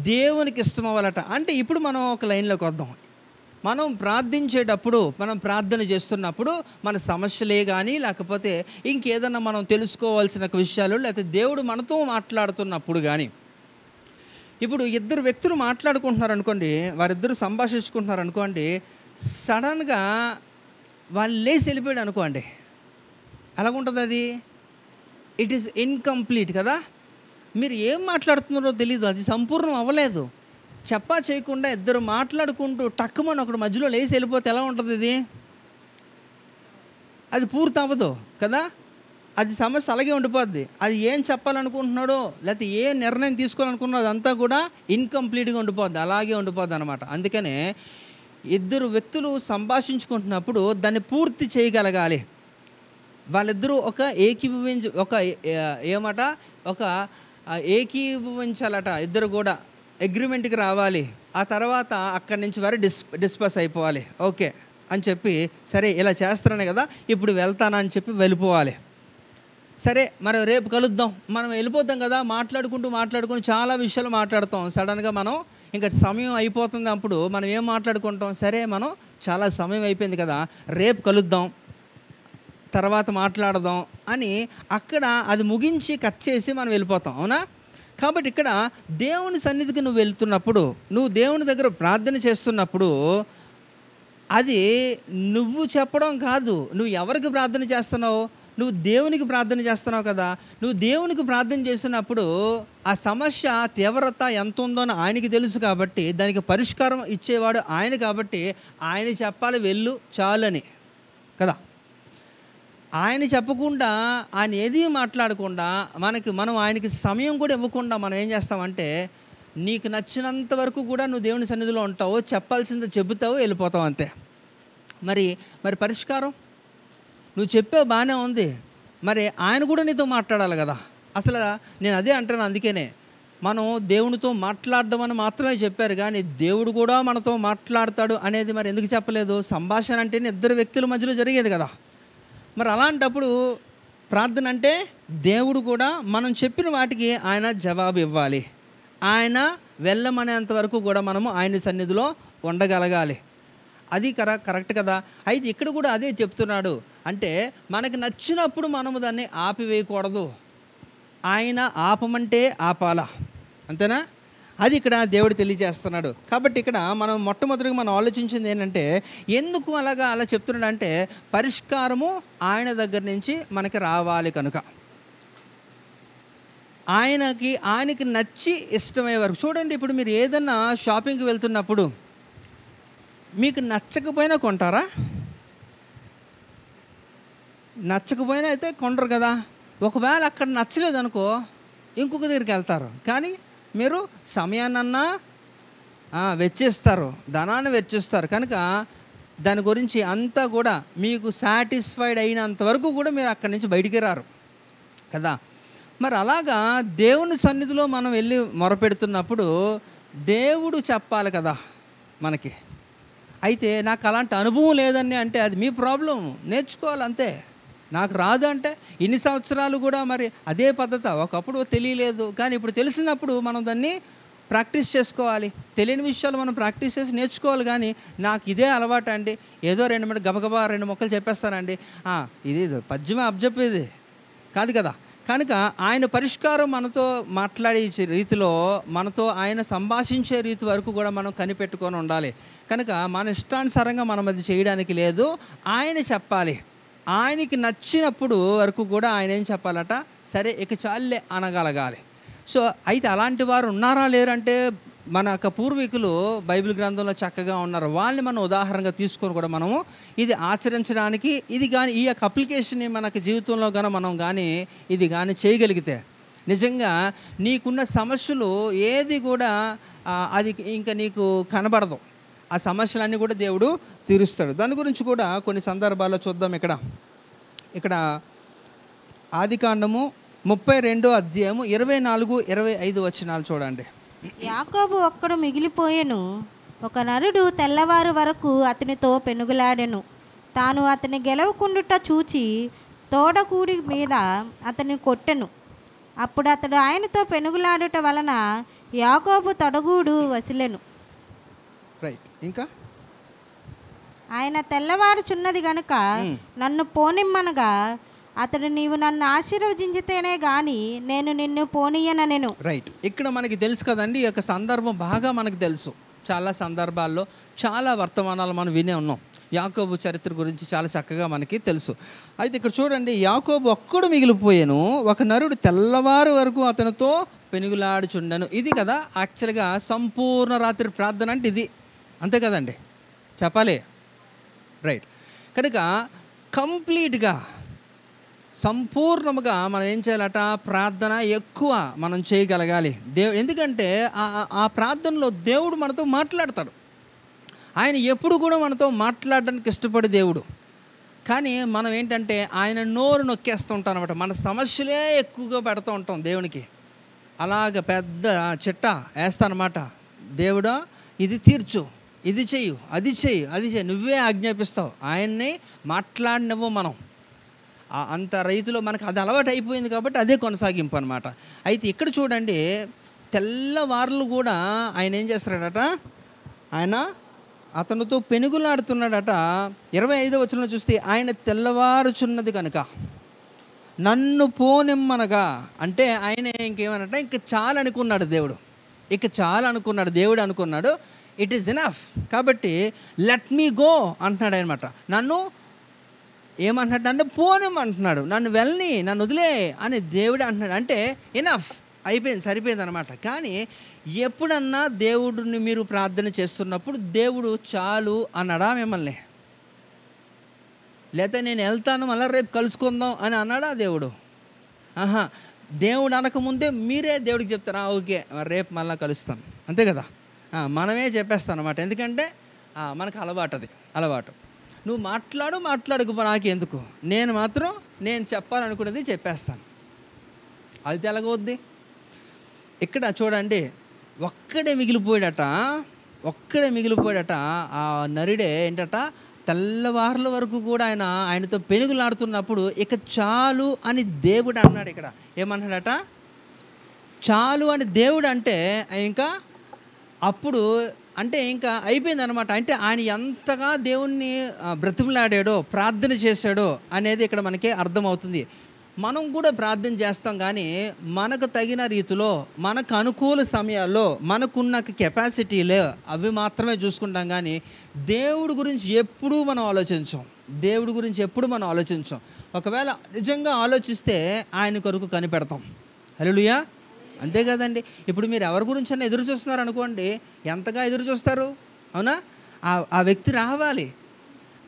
దేవునికి ఇష్టం అవ్వాలట. అంటే ఇప్పుడు మనం ఒక లైన్లోకి వద్దాం. మనం ప్రార్థించేటప్పుడు, మనం ప్రార్థన చేస్తున్నప్పుడు మన సమస్యలే కానీ లేకపోతే ఇంకేదన్నా మనం తెలుసుకోవాల్సిన విషయాలు, లేకపోతే దేవుడు మనతో మాట్లాడుతున్నప్పుడు కానీ, ఇప్పుడు ఇద్దరు వ్యక్తులు మాట్లాడుకుంటున్నారు అనుకోండి, వారిద్దరు సంభాషించుకుంటున్నారు అనుకోండి, సడన్గా వాళ్ళు లేచి వెళ్ళిపోయాడు అనుకోండి, ఎలాగుంటుంది అది? ఇట్ ఈస్ ఇన్కంప్లీట్ కదా. మీరు ఏం మాట్లాడుతున్నారో తెలీదు, అది సంపూర్ణం అవ్వలేదు. చెప్పా చేయకుండా ఇద్దరు మాట్లాడుకుంటూ టక్కుమని ఒకడు మధ్యలో లేచి వెళ్ళిపోతే ఎలా ఉంటుంది? అది పూర్తి అవ్వదు కదా. అది సమస్య అలాగే ఉండిపోద్ది. అది ఏం చెప్పాలనుకుంటున్నాడో లేకపోతే ఏ నిర్ణయం తీసుకోవాలనుకున్నాడో అదంతా కూడా ఇన్కంప్లీట్గా ఉండిపోద్ది, అలాగే ఉండిపోద్ది అనమాట. అందుకనే ఇద్దరు వ్యక్తులు సంభాషించుకుంటున్నప్పుడు దాన్ని పూర్తి చేయగలగాలి. వాళ్ళిద్దరూ ఏకీభవించాలట. ఇద్దరు కూడా అగ్రిమెంట్కి రావాలి. ఆ తర్వాత అక్కడి నుంచి వారు డిస్పస్ అయిపోవాలి. ఓకే అని చెప్పి, సరే ఇలా చేస్తారనే కదా ఇప్పుడు వెళ్తానని చెప్పి వెళ్ళిపోవాలి. సరే మరి రేపు కలుద్దాం, మనం వెళ్ళిపోతాం కదా. మాట్లాడుకుంటూ చాలా విషయాలు మాట్లాడతాం. సడన్గా మనం ఇంకా సమయం అయిపోతుంది. అప్పుడు మనం ఏం మాట్లాడుకుంటాం, సరే మనం చాలా సమయం అయిపోయింది కదా, రేపు కలుద్దాం, తర్వాత మాట్లాడదాం అని అక్కడ అది ముగించి కట్ చేసి మనం వెళ్ళిపోతాం. అవునా? కాబట్టి ఇక్కడ దేవుని సన్నిధికి నువ్వు వెళ్తున్నప్పుడు, నువ్వు దేవుని దగ్గర ప్రార్థన చేస్తున్నప్పుడు అది నువ్వు చెప్పడం కాదు. నువ్వు ఎవరికి ప్రార్థన చేస్తున్నావు? నువ్వు దేవునికి ప్రార్థన చేస్తున్నావు కదా. నువ్వు దేవునికి ప్రార్థన చేసినప్పుడు ఆ సమస్య తీవ్రత ఎంత ఉందో అని ఆయనకి తెలుసు. కాబట్టి దానికి పరిష్కారం ఇచ్చేవాడు ఆయన. కాబట్టి ఆయన చెప్పాలి వెళ్ళు చాలని కదా. ఆయన చెప్పకుండా, ఆయన ఏది మాట్లాడకుండా, మనం ఆయనకి సమయం కూడా ఇవ్వకుండా మనం ఏం చేస్తామంటే, నీకు నచ్చినంత వరకు కూడా నువ్వు దేవుని సన్నిధిలో ఉంటావు, చెప్పాల్సింది చెబుతావు, వెళ్ళిపోతావు అంతే. మరి పరిష్కారం నువ్వు చెప్పావు, బాగానే ఉంది, మరి ఆయన కూడా నీతో మాట్లాడాలి కదా. అసలు నేను అదే అంటాను. అందుకనే మనం దేవునితో మాట్లాడడం అని మాత్రమే చెప్పారు, కానీ దేవుడు కూడా మనతో మాట్లాడతాడు అనేది మరి ఎందుకు చెప్పలేదు? సంభాషణ అంటే ఇద్దరు వ్యక్తుల మధ్యలో జరిగేది కదా. మరి అలాంటప్పుడు ప్రార్థన అంటే దేవుడు కూడా మనం చెప్పిన వాటికి ఆయన జవాబు ఇవ్వాలి. ఆయన వెళ్ళమనేంత వరకు కూడా మనము ఆయన సన్నిధిలో ఉండగలగాలి. అది కరెక్ట్ కదా. అయితే ఇక్కడ కూడా అదే చెప్తున్నాడు. అంటే మనకు నచ్చినప్పుడు మనము దాన్ని ఆపివేయకూడదు. ఆయన ఆపమంటే ఆపాలా, అంతేనా? అది ఇక్కడ దేవుడు తెలియజేస్తున్నాడు. కాబట్టి ఇక్కడ మనం మొట్టమొదటిగా మనం ఆలోచించింది ఏంటంటే, ఎందుకు అలా చెప్తున్నాడు అంటే, పరిష్కారము ఆయన దగ్గర నుంచి మనకి రావాలి కనుక. ఆయనకి నచ్చి ఇష్టమయ్యే వరకు. చూడండి, ఇప్పుడు మీరు ఏదన్నా షాపింగ్కి వెళ్తున్నప్పుడు మీకు నచ్చకపోయినా కొంటారా? నచ్చకపోయినా అయితే కొండరు కదా. ఒకవేళ అక్కడ నచ్చలేదు అనుకో, ఇంకొక దగ్గరికి వెళ్తారు. కానీ మీరు సమయాన్నన్నా వెచ్చిస్తారు, ధనాన్ని వెచ్చిస్తారు. కనుక దాని గురించి అంతా కూడా మీకు సాటిస్ఫైడ్ అయినంత వరకు కూడా మీరు అక్కడి నుంచి బయటికి రారు కదా. మరి అలాగా దేవుని సన్నిధిలో మనం వెళ్ళి మొరపెడుతున్నప్పుడు దేవుడు చెప్పాలి కదా మనకి. అయితే నాకు అలాంటి అనుభవం లేదని అంటే అది మీ ప్రాబ్లం, నేర్చుకోవాలి అంతే. నాకు రాదు అంటే ఇన్ని సంవత్సరాలు కూడా మరి అదే పద్ధతి. ఒకప్పుడు తెలియలేదు, కానీ ఇప్పుడు తెలిసినప్పుడు మనం దాన్ని ప్రాక్టీస్ చేసుకోవాలి. తెలియని విషయాలు మనం ప్రాక్టీస్ చేసి నేర్చుకోవాలి. కానీ నాకు ఇదే అలవాటు అండి, ఏదో 2 గబగబా 2 మొక్కలు చెప్పేస్తానండి, ఇది పద్యమే అబ్జెప్పేది కాదు కదా. కనుక ఆయన పరిష్కారం మనతో మాట్లాడే రీతిలో, మనతో ఆయన సంభాషించే రీతి వరకు కూడా మనం కనిపెట్టుకొని ఉండాలి. కనుక మన ఇష్టానుసారంగా మనం అది చేయడానికి లేదు, ఆయన చెప్పాలి. ఆయనకి నచ్చినప్పుడు వరకు కూడా ఆయన ఏం చెప్పాలట, సరే ఇక చాలే అనగలగాలి. సో అయితే అలాంటి వారు ఉన్నారా లేరంటే మన యొక్క పూర్వీకులు బైబిల్ గ్రంథంలో చక్కగా ఉన్నారు. వాళ్ళని మనం ఉదాహరణగా తీసుకొని కూడా మనము ఇది ఆచరించడానికి, ఇది కానీ ఈ యొక్క అప్లికేషన్ని మనకి జీవితంలో కానీ మనం కానీ ఇది కానీ చేయగలిగితే నిజంగా నీకున్న సమస్యలు ఏది కూడా అది ఇంకా నీకు కనబడదు. ఆ సమస్యలన్నీ కూడా దేవుడు తీరుస్తాడు. దాని గురించి కూడా కొన్ని సందర్భాల్లో చూద్దాం. ఇక్కడ ఆదికాండము 32వ అధ్యాయము 24, 25 వచనాలు చూడండి. యాకోబు ఒక్కడు మిగిలిపోయెను. ఒక నరుడు తెల్లవారు వరకు అతనితో పెనుగులాడెను. తాను అతని గెలవకుండుట చూచి తోడకూడి మీద అతన్ని కొట్టెను. అప్పుడు అతడు ఆయనతో పెనుగులాడుట వలన యాకోబు తొడగూడు వసిలెను. రైట్. ఇంకా ఆయన తెల్లవారుచున్నది గనుక నన్ను పోనిమ్మనగా అతడు నీవు నన్ను ఆశీర్వదించితేనే గాని నేను నిన్ను పోనీయననెను. రైట్. ఇక్కడ మనకి తెలుసు కదండి, ఈ యొక్క సందర్భం బాగా మనకు తెలుసు. చాలా సందర్భాల్లో చాలా వర్తమానాలు మనం వినే ఉన్నాం. యాకోబు చరిత్ర గురించి చాలా చక్కగా మనకి తెలుసు. అయితే ఇక్కడ చూడండి, యాకోబు ఒక్కడు మిగిలిపోయాను, ఒక నరుడు తెల్లవారు వరకు అతనితో పెనుగులాడుచుండెను. ఇది కదా యాక్చువల్గా సంపూర్ణ రాత్రి ప్రార్థన అంటే ఇది, అంతే కదండి, చెప్పాలి. రైట్. కనుక కంప్లీట్గా సంపూర్ణముగా మనం ఏం చేయాలట, ప్రార్థన ఎక్కువ మనం చేయగలగాలి. ఎందుకంటే ఆ ప్రార్థనలో దేవుడు మనతో మాట్లాడతాడు. ఆయన ఎప్పుడు కూడా మనతో మాట్లాడడానికి ఇష్టపడే దేవుడు. కానీ మనం ఏంటంటే ఆయన నోరు నొక్కేస్తూ ఉంటాం అనమాట. మన సమస్యలే ఎక్కువగా పెడుతూ ఉంటాం దేవునికి. అలాగ పెద్ద చిట్ట వేస్తానమాట, దేవుడా ఇది తీర్చు, ఇది చెయ్యు, అది చెయ్యి, అది చెయ్యి, నువ్వే ఆజ్ఞాపిస్తావు. ఆయన్ని మాట్లాడినవ్వు మనం. అంత రైతులో మనకు అది అలవాటు అయిపోయింది కాబట్టి అదే కొనసాగింపు అనమాట. అయితే ఇక్కడ చూడండి, తెల్లవారులు కూడా ఆయన ఏం చేస్తాడట, ఆయన అతనితో పెనుగులాడుతున్నాడట. 25వ వచనంలో చూస్తే ఆయన తెల్లవారుచున్నది కనుక నన్ను పోనిమ్మనగా, అంటే ఆయన ఇంకేమన్నట, ఇంక చాలు అనుకున్నాడు దేవుడు, ఇక చాలు అనుకున్నాడు దేవుడు, అనుకున్నాడు ఇట్ ఈస్ ఎనఫ్. కాబట్టి లెట్ మీ గో అంటున్నాడు అనమాట. నన్ను ఏమంటున్నాడు, నన్ను పోనిమ్మంటున్నాడు, నన్ను వెళ్ళని, నన్ను వదిలే అని దేవుడు అంటున్నాడు. అంటే ఎనఫ్ అయిపోయింది, సరిపోయింది అనమాట. కానీ ఎప్పుడన్నా దేవుడిని మీరు ప్రార్థన చేస్తున్నప్పుడు దేవుడు చాలు అన్నాడా మిమ్మల్ని? లేకపోతే నేను వెళ్తాను మళ్ళీ రేపు కలుసుకుందాం అని అన్నాడా దేవుడు? దేవుడు అనకముందే మీరే దేవుడికి చెప్తారా, ఓకే రేపు మళ్ళీ కలుస్తాను, అంతే కదా. మనమే చెప్పేస్తాం అనమాట. ఎందుకంటే మనకు అలవాటు. నువ్వు మాట్లాడుకు నాకెందుకు, నేను మాత్రం నేను చెప్పాలనుకున్నది చెప్పేస్తాను. అది ఎలాగొద్ది? ఇక్కడ చూడండి, ఒక్కడే మిగిలిపోయాడట. ఆ నరుడే ఏంటట, తెల్లవారుల వరకు కూడా ఆయనతో పెనుగులాడుతున్నప్పుడు ఇక చాలు అని దేవుడు అన్నాడు. ఇక్కడ ఏమన్నాడట, చాలు అని దేవుడు అంటే ఇంకా అప్పుడు అంటే ఇంకా అయిపోయింది అనమాట. అంటే ఆయన ఎంతగా దేవుణ్ణి బ్రతిమలాడాడో, ప్రార్థన చేశాడో అనేది ఇక్కడ మనకి అర్థమవుతుంది. మనం కూడా ప్రార్థన చేస్తాం, కానీ మనకు తగిన రీతిలో, మనకు అనుకూల సమయాల్లో, మనకున్న కెపాసిటీలో అవి మాత్రమే చూసుకుంటాం. కానీ దేవుడి గురించి ఎప్పుడూ మనం ఆలోచించం. ఒకవేళ నిజంగా ఆలోచిస్తే ఆయన కొరకు కనిపెడతాం. హల్లెలూయా, అంతే కదండి. ఇప్పుడు మీరు ఎవరి గురించి అన్నా ఎదురు చూస్తున్నారు అనుకోండి, ఎంతగా ఎదురు చూస్తారు, అవునా? ఆ వ్యక్తి రావాలి,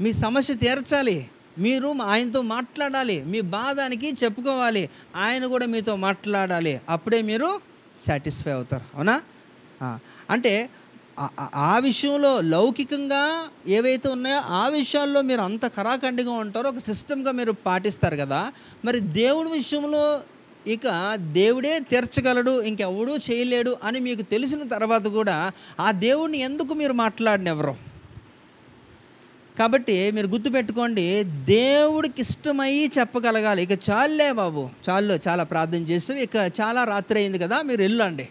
మీ సమస్య తీర్చాలి, మీరు ఆయనతో మాట్లాడాలి, మీ బాధానికి చెప్పుకోవాలి, ఆయన కూడా మీతో మాట్లాడాలి, అప్పుడే మీరు సాటిస్ఫై అవుతారు, అవునా? అంటే ఆ విషయంలో లౌకికంగా ఏవైతే ఉన్నాయో ఆ విషయాల్లో మీరు అంత కరాఖండిగా ఉంటారో, ఒక సిస్టమ్గా మీరు పాటిస్తారు కదా. మరి దేవుడి విషయంలో ఇక దేవుడే తీర్చగలడు, ఇంకెవడూ చేయలేడు అని మీకు తెలిసిన తర్వాత కూడా ఆ దేవుడిని ఎందుకు మీరు మాట్లాడినెవరు? కాబట్టి మీరు గుర్తుపెట్టుకోండి, దేవుడికి ఇష్టమయ్యి చెప్పగలగాలి. ఇక చాలులే బాబు, చాలా ప్రార్థన చేస్తాం, ఇక చాలా రాత్రి అయింది కదా, మీరు వెళ్ళండి,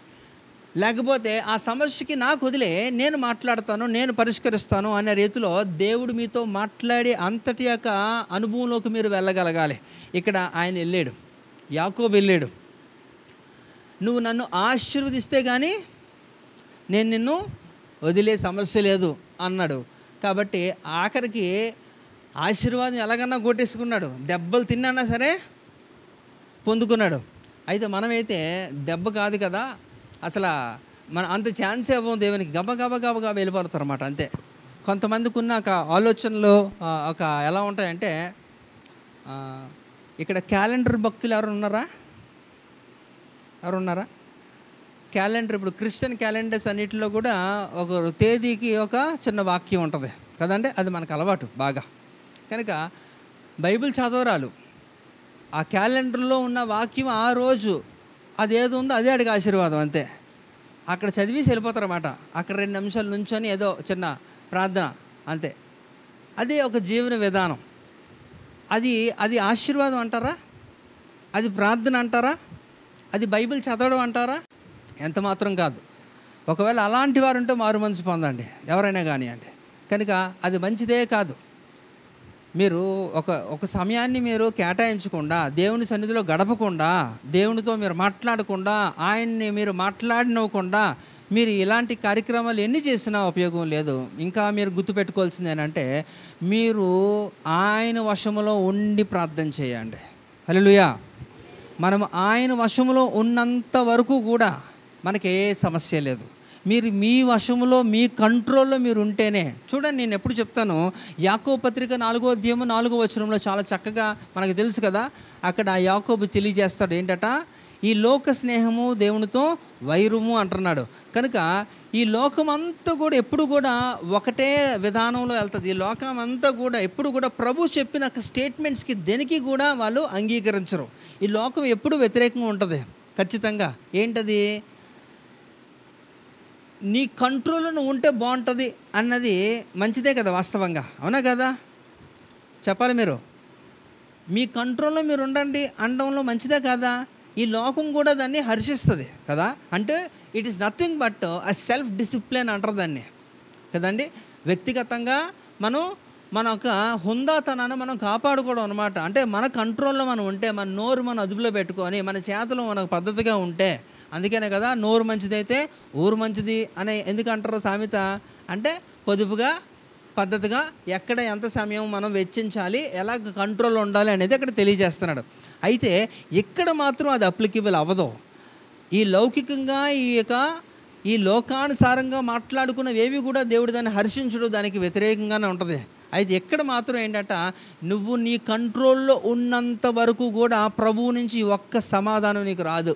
లేకపోతే ఆ సమస్యకి నాకు వదిలే, నేను మాట్లాడతాను, నేను పరిష్కరిస్తాను అనే రీతిలో దేవుడు మీతో మాట్లాడి అంతటి యొక్క అనుభవంలోకి మీరు వెళ్ళగలగాలి. ఇక్కడ ఆయన వెళ్ళాడు, యాకోబు వెళ్ళాడు, నువ్వు నన్ను ఆశీర్వదిస్తే కానీ నేను నిన్ను వదిలే సమస్య లేదు అన్నాడు. కాబట్టి ఆఖరికి ఆశీర్వాదం ఎలాగన్నా కొట్టేసుకున్నాడు, దెబ్బలు తిన్నా సరే పొందుకున్నాడు. అయితే మనమైతే దెబ్బ కాదు కదా, అసలు మన అంత ఛాన్స్ ఇవ్వం దేవునికి, గబగబా వెళ్ళిపోతారు అన్నమాట. అంతే. కొంతమందికి ఉన్న ఒక ఆలోచనలు ఒక ఎలా ఉంటాయంటే, ఇక్కడ క్యాలెండర్ భక్తులు ఎవరున్నారా? క్యాలెండర్, ఇప్పుడు క్రిస్టియన్ క్యాలెండర్స్ అన్నిటిలో కూడా ఒక తేదీకి ఒక చిన్న వాక్యం ఉంటుంది కదండి, అది మనకు అలవాటు బాగా. కనుక బైబిల్ చదవరాలు, ఆ క్యాలెండర్లో ఉన్న వాక్యం ఆ రోజు అదేదో ఉందో అదే అడిగి ఆశీర్వాదం, అంతే. అక్కడ చదివేసి వెళ్ళిపోతారన్నమాట. అక్కడ 2 నిమిషాలు నుంచొని ఏదో చిన్న ప్రార్థన, అంతే. అదే ఒక జీవన విధానం. అది ఆశీర్వాదం అంటారా? అది ప్రార్థన అంటారా? అది బైబిల్ చదవడం అంటారా? ఎంత మాత్రం కాదు. ఒకవేళ అలాంటి వారు ఉంటే మారు మనసు పొందండి, ఎవరైనా కానివ్వండి. కనుక అది మంచిదే కాదు. మీరు ఒక సమయాన్ని మీరు కేటాయించకుండా, దేవుని సన్నిధిలో గడపకుండా, దేవునితో మీరు మాట్లాడకుండా, ఆయన్ని మీరు మాట్లాడినవ్వకుండా మీరు ఇలాంటి కార్యక్రమాలు ఎన్ని చేసినా ఉపయోగం లేదు. ఇంకా మీరు గుర్తుపెట్టుకోవాల్సింది ఏంటంటే, మీరు ఆయన వశములో ఉండి ప్రార్థన చేయండి. హల్లెలూయా. మనం ఆయన వశములో ఉన్నంత వరకు కూడా మనకి ఏ సమస్య లేదు. మీరు మీ వశములో, మీ కంట్రోల్లో మీరు ఉంటేనే. చూడండి, నేను ఎప్పుడు చెప్తాను, యాకోబు పత్రిక 4వ అధ్యాయం 4వ వచనంలో చాలా చక్కగా మనకు తెలుసు కదా, అక్కడ యాకోబు తెలియజేస్తాడు ఏంటట, ఈ లోక స్నేహము దేవునితో వైరము అంటున్నాడు. కనుక ఈ లోకం అంతా కూడా ఎప్పుడు కూడా ఒకటే విధానంలో వెళ్తుంది. ఈ లోకం అంతా కూడా ఎప్పుడు కూడా ప్రభు చెప్పిన స్టేట్మెంట్స్కి దేనికి కూడా వాళ్ళు అంగీకరించరు. ఈ లోకం ఎప్పుడు వ్యతిరేకంగా ఉంటుంది ఖచ్చితంగా. ఏంటది? నీ కంట్రోల్లో నువ్వు ఉంటే బాగుంటుంది అన్నది మంచిదే కదా, వాస్తవంగా, అవునా కదా? చెప్పాలి మీరు. మీ కంట్రోల్లో మీరు ఉండండి అనడంలో మంచిదే కదా? ఈ లోకం కూడా దాన్ని హర్షిస్తుంది కదా. అంటే it is nothing but a self discipline అంటారు దాన్ని కదండి. వ్యక్తిగతంగా మన ఒక హుందాతనాన్ని మనం కాపాడుకోవడం అనమాట. అంటే మన కంట్రోల్లో మనం ఉంటే, మన నోరు మనం అదుపులో పెట్టుకొని, మన చేతులు మనకు పద్ధతిగా ఉంటే, అందుకనే కదా నోరు మంచిదైతే ఊరు మంచిది అని ఎందుకు అంటారు సామెత? అంటే పొదుపుగా, పద్ధతిగా, ఎక్కడ ఎంత సమయం మనం వెచ్చించాలి, ఎలా కంట్రోల్లో ఉండాలి అనేది అక్కడ తెలియజేస్తున్నాడు. అయితే ఇక్కడ మాత్రం అది అప్లికబుల్ అవ్వదు. ఈ లౌకికంగా ఈ లోకానుసారంగా మాట్లాడుకున్నవేవి కూడా దేవుడు దాన్ని హర్షించడు, దానికి వ్యతిరేకంగానే ఉంటుంది. అయితే ఎక్కడ మాత్రం ఏంటంటే, నువ్వు నీ కంట్రోల్లో ఉన్నంత వరకు కూడా ప్రభువు నుంచి ఒక్క సమాధానం నీకు రాదు.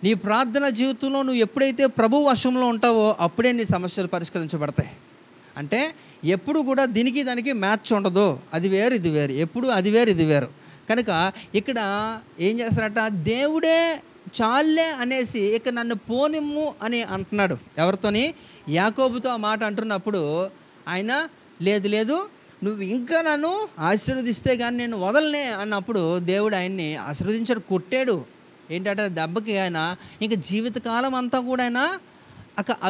నీ ప్రార్థన జీవితంలో నువ్వు ఎప్పుడైతే ప్రభు వశంలో ఉంటావో అప్పుడే నీ సమస్యలు పరిష్కరించబడతాయి. అంటే ఎప్పుడు కూడా దానికి మ్యాచ్ ఉండదు. అది వేరు ఇది వేరు, ఎప్పుడు అది వేరు ఇది వేరు. కనుక ఇక్కడ ఏం చేస్తారట, దేవుడే చాలే అనేసి ఇక నన్ను పోనిమ్ము అని అంటున్నాడు. ఎవరితోని? యాకోబుతో ఆ మాట అంటున్నప్పుడు ఆయన లేదు నువ్వు ఇంకా నన్ను ఆశీర్వదిస్తే కానీ నేను వదలనే అన్నప్పుడు దేవుడు ఆయన్ని ఆశీర్వదించాడు, కొట్టాడు. ఏంటంటే దెబ్బకి ఆయన ఇంకా జీవితకాలం అంతా కూడా ఆయన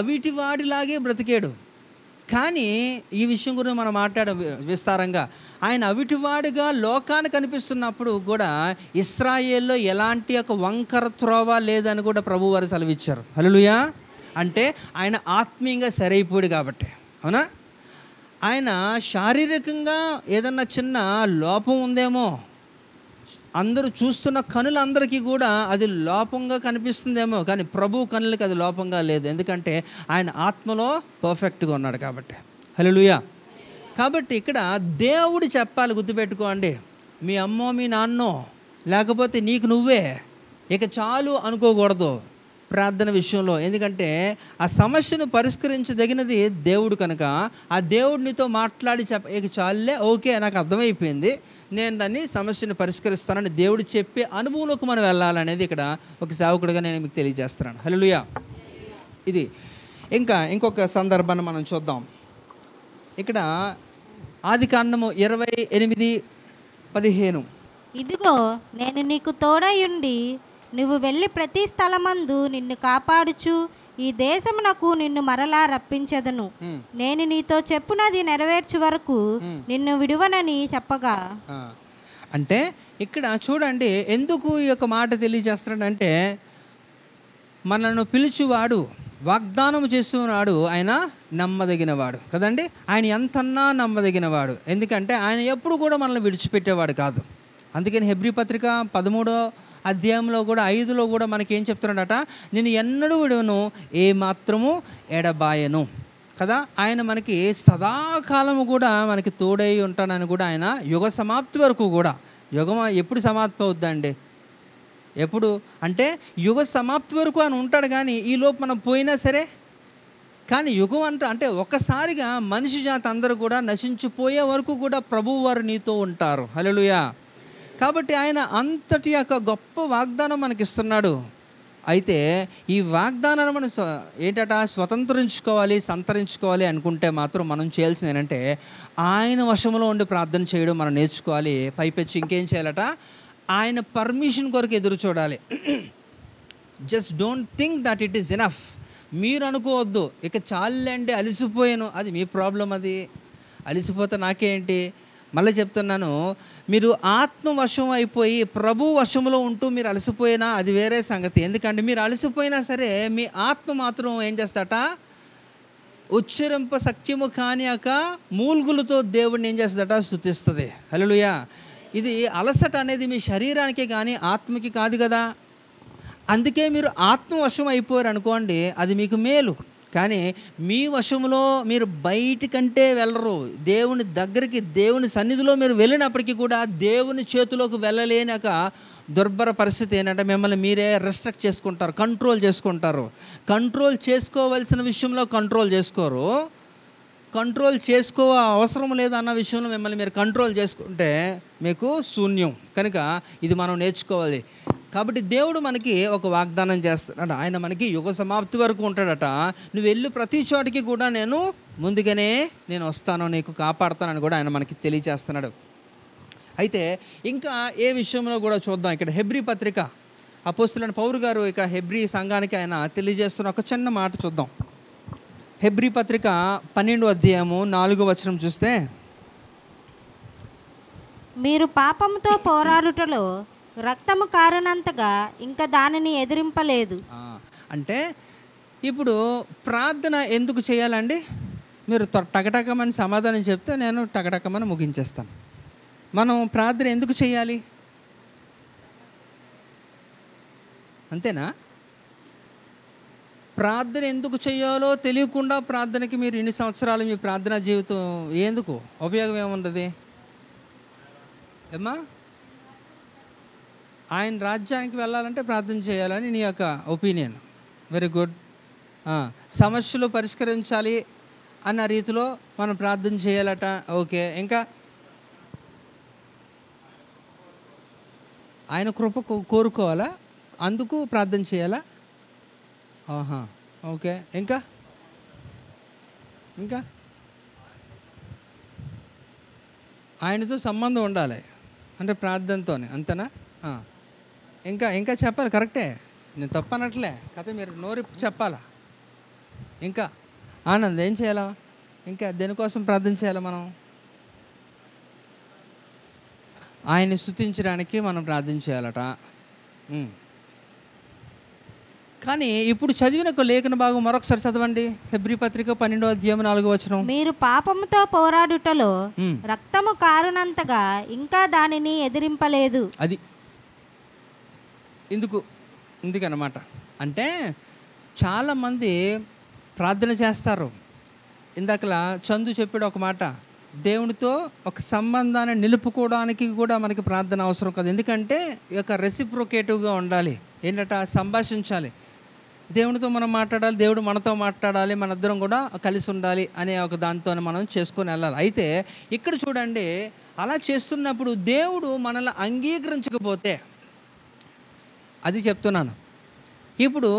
అవిటివాడిలాగే బ్రతికాడు. కానీ ఈ విషయం గురించి మనం మాట్లాడే విస్తారంగా, ఆయన అవిటివాడిగా లోకానికి కనిపిస్తున్నప్పుడు కూడా ఇశ్రాయేల్లో ఎలాంటి ఒక వంకర త్రోవ లేదని కూడా ప్రభు వారు సెలవిచ్చారు. హల్లెలూయా. అంటే ఆయన ఆత్మీయంగా సరైపోయాడు కాబట్టి, అవునా? ఆయన శారీరకంగా ఏదన్నా చిన్న లోపం ఉందేమో, అందరూ చూస్తున్న కనులందరికీ కూడా అది లోపంగా కనిపిస్తుందేమో, కానీ ప్రభు కనులకి అది లోపంగా లేదు. ఎందుకంటే ఆయన ఆత్మలో పర్ఫెక్ట్గా ఉన్నాడు కాబట్టి. హల్లెలూయా. కాబట్టి ఇక్కడ దేవుడు చెప్పాలి, గుర్తుపెట్టుకోండి. మీ అమ్మో మీ నాన్నో లేకపోతే నీకు నువ్వే ఇక చాలు అనుకోకూడదు. ప్రార్థన విషయంలో. ఎందుకంటే ఆ సమస్యను పరిష్కరించదగినది దేవుడు కనుక, ఆ దేవుడు నీతో మాట్లాడి ఇక చాలులే, ఓకే నాకు అర్థమైపోయింది, నేను దాన్ని సమస్యను పరిష్కరిస్తానని దేవుడు చెప్పే అనుభవంలోకి మనం వెళ్ళాలనేది ఇక్కడ ఒక సేవకుడిగా నేను మీకు తెలియజేస్తున్నాను. హల్లెలూయా. ఇది ఇంకొక సందర్భాన్ని మనం చూద్దాం. ఇక్కడ ఆదికాండము 28:15. ఇదిగో నేను నీకు తోడయుండి నువ్వు వెళ్ళి ప్రతి స్థలమందు నిన్ను కాపాడుచు ఈ దేశమునకు నిన్ను మరలా రప్పించెదను. నేను నీతో చెప్పునది నెరవేర్చు వరకు నిన్ను విడువనని చెప్పగా. అంటే ఇక్కడ చూడండి, ఎందుకు ఈ యొక్క మాట తెలియజేస్తున్నాడంటే, మనల్ని పిలుచువాడు, వాగ్దానం చేస్తున్నాడు, ఆయన నమ్మదగినవాడు కదండి. ఆయన ఎంతన్నా నమ్మదగినవాడు. ఎందుకంటే ఆయన ఎప్పుడు కూడా మనల్ని విడిచిపెట్టేవాడు కాదు. అందుకని హెబ్రీ పత్రిక 13వ అధ్యాయంలో కూడా 5లో కూడా మనకి ఏం చెప్తున్నాడట, నేను ఎన్నడూ విడవను, ఏ మాత్రము ఎడబాయను కదా. ఆయన మనకి సదాకాలము కూడా మనకి తోడై ఉంటానని కూడా ఆయన యుగ సమాప్తి వరకు కూడా. యుగం ఎప్పుడు సమాప్తి అవుద్దండి? ఎప్పుడు అంటే యుగ సమాప్తి వరకు ఆయన ఉంటాడు. కానీ ఈలోపు మనం పోయినా సరే, కానీ యుగం అంటే ఒక్కసారిగా మనిషి జాతి అందరూ కూడా నశించిపోయే వరకు కూడా ప్రభువు వారు నీతో ఉంటారు. హల్లెలూయా. కాబట్టి ఆయన అంతటి యొక్క గొప్ప వాగ్దానం మనకి ఇస్తున్నాడు. అయితే ఈ వాగ్దానాన్ని మనం స్వతంత్రించుకోవాలి, సంతరించుకోవాలి అనుకుంటే మాత్రం మనం చేయాల్సింది ఏంటంటే, ఆయన వశంలో ఉండి ప్రార్థన చేయడం మనం నేర్చుకోవాలి. పైపెచ్చి ఇంకేం చేయాలట, ఆయన పర్మిషన్ కొరకు ఎదురు చూడాలి. Just don't think that it is enough. మీరు అనుకోవద్దు ఇక చాలండి అలసిపోయాను, అది మీ ప్రాబ్లం. అది అలసిపోతే నాకేంటి? మళ్ళీ చెప్తున్నాను, మీరు ఆత్మవశం అయిపోయి ప్రభు వశంలో ఉంటూ మీరు అలసిపోయినా అది వేరే సంగతి. ఎందుకంటే మీరు అలసిపోయినా సరే మీ ఆత్మ మాత్రం ఏం చేస్తాట, ఉచ్చరింప సఖ్యము కానియాక మూల్గులతో దేవుడిని ఏం చేస్తుందట, స్తుతిస్తుంది. హల్లెలూయా. ఇది అలసట అనేది మీ శరీరానికే కానీ ఆత్మకి కాదు కదా. అందుకే మీరు ఆత్మవశం అయిపోయారు అనుకోండి, అది మీకు మేలు. కానీ మీ వశంలో మీరు బయటికంటే వెళ్ళరు. దేవుని దగ్గరికి, దేవుని సన్నిధిలో మీరు వెళ్ళినప్పటికీ కూడా దేవుని చేతిలోకి వెళ్ళలేని ఒక దుర్భర పరిస్థితి ఏంటంటే, మిమ్మల్ని మీరే రెస్ట్రిక్ట్ చేసుకుంటారు, కంట్రోల్ చేసుకుంటారు. కంట్రోల్ చేసుకోవలసిన విషయంలో కంట్రోల్ చేసుకోరు. కంట్రోల్ అవసరం లేదన్న విషయంలో మిమ్మల్ని మీరు కంట్రోల్ చేసుకుంటే మీకు శూన్యం. కనుక ఇది మనం నేర్చుకోవాలి. కాబట్టి దేవుడు మనకి ఒక వాగ్దానం చేస్తున్నాడు. ఆయన మనకి యుగ సమాప్తి వరకు ఉంటాడట. నువ్వు వెళ్ళి ప్రతి చోటికి కూడా నేను ముందుగానే నేను వస్తాను, నీకు కాపాడుతానని కూడా ఆయన మనకి తెలియజేస్తున్నాడు. అయితే ఇంకా ఏ విషయంలో కూడా చూద్దాం. ఇక్కడ హెబ్రీ పత్రిక అపోస్తలుడైన పౌలు గారు ఇక హెబ్రీ సంఘానికి ఆయన తెలియజేస్తున్న ఒక చిన్న మాట చూద్దాం. హెబ్రీ పత్రిక 12వ అధ్యాయము 4వ వచనం చూస్తే, మీరు పాపంతో పోరాడుటలో రక్తము కారణంతగా ఇంకా దానిని ఎదిరింపలేదు. అంటే ఇప్పుడు ప్రార్థన ఎందుకు చేయాలండి? మీరు టకటకమని సమాధానం చెప్తే నేను టకటకమని ముగించేస్తాను. మనం ప్రార్థన ఎందుకు చేయాలి? అంతేనా? ప్రార్థన ఎందుకు చేయాలో తెలియకుండా ప్రార్థనకి మీరు ఇన్ని సంవత్సరాలు మీ ప్రార్థనా జీవితం ఎందుకు ఉపయోగం ఏముంటుంది ఏమ్మా? ఆయన రాజ్యానికి వెళ్ళాలంటే ప్రార్థన చేయాలని నీ యొక్క ఒపీనియన్. Very good. సమస్యలు పరిష్కరించాలి అన్న రీతిలో మనం ప్రార్థన చేయాలట. ఓకే. ఇంకా ఆయన కృప కోరుకోవాలా, అందుకు ప్రార్థన చేయాలా? ఓకే. ఇంకా ఇంకా ఆయనతో సంబంధం ఉండాలి అంటే ప్రార్థనతోనే, అంతేనా? ఇంకా ఇంకా చెప్పాలి. కరెక్టే, నేను తప్పనట్లే కథ, మీరు నోరి చెప్పాలా. ఇంకా ఆనంద్ ఏం చేయాలా? ఇంకా దేనికోసం ప్రార్థన చేయాలా? మనం ఆయన్ని స్తుతించడానికి మనం ప్రార్థన చేయాలట. కానీ ఇప్పుడు చదివిన ఒక లేఖన భాగం మరొకసారి చదవండి. హెబ్రీ పత్రిక 12వ అధ్యాయం 4వ వచనం. మీరు పాపముతో పోరాడుటలో రక్తము కారణంతగా ఇంకా దానిని ఎదిరింపలేదు. అది ఎందుకన్నమాట అంటే చాలామంది ప్రార్థన చేస్తారు. ఇందాకలా చందు చెప్పాడు ఒక మాట, దేవునితో ఒక సంబంధాన్ని నిలుపుకోవడానికి కూడా మనకి ప్రార్థన అవసరం కదా. ఎందుకంటే ఈ యొక్క రెసిప్రొకేటివ్గా ఉండాలి. ఏంటంటే సంభాషించాలి. దేవునితో మనం మాట్లాడాలి, దేవుడు మనతో మాట్లాడాలి, మన ఇద్దరం కూడా కలిసి ఉండాలి అనే ఒక దాంతో మనం చేసుకొని వెళ్ళాలి. అయితే ఇక్కడ చూడండి, అలా చేస్తున్నప్పుడు దేవుడు మనల్ని అంగీకరించకపోతే, అది చెప్తున్నాను, ఇప్పుడు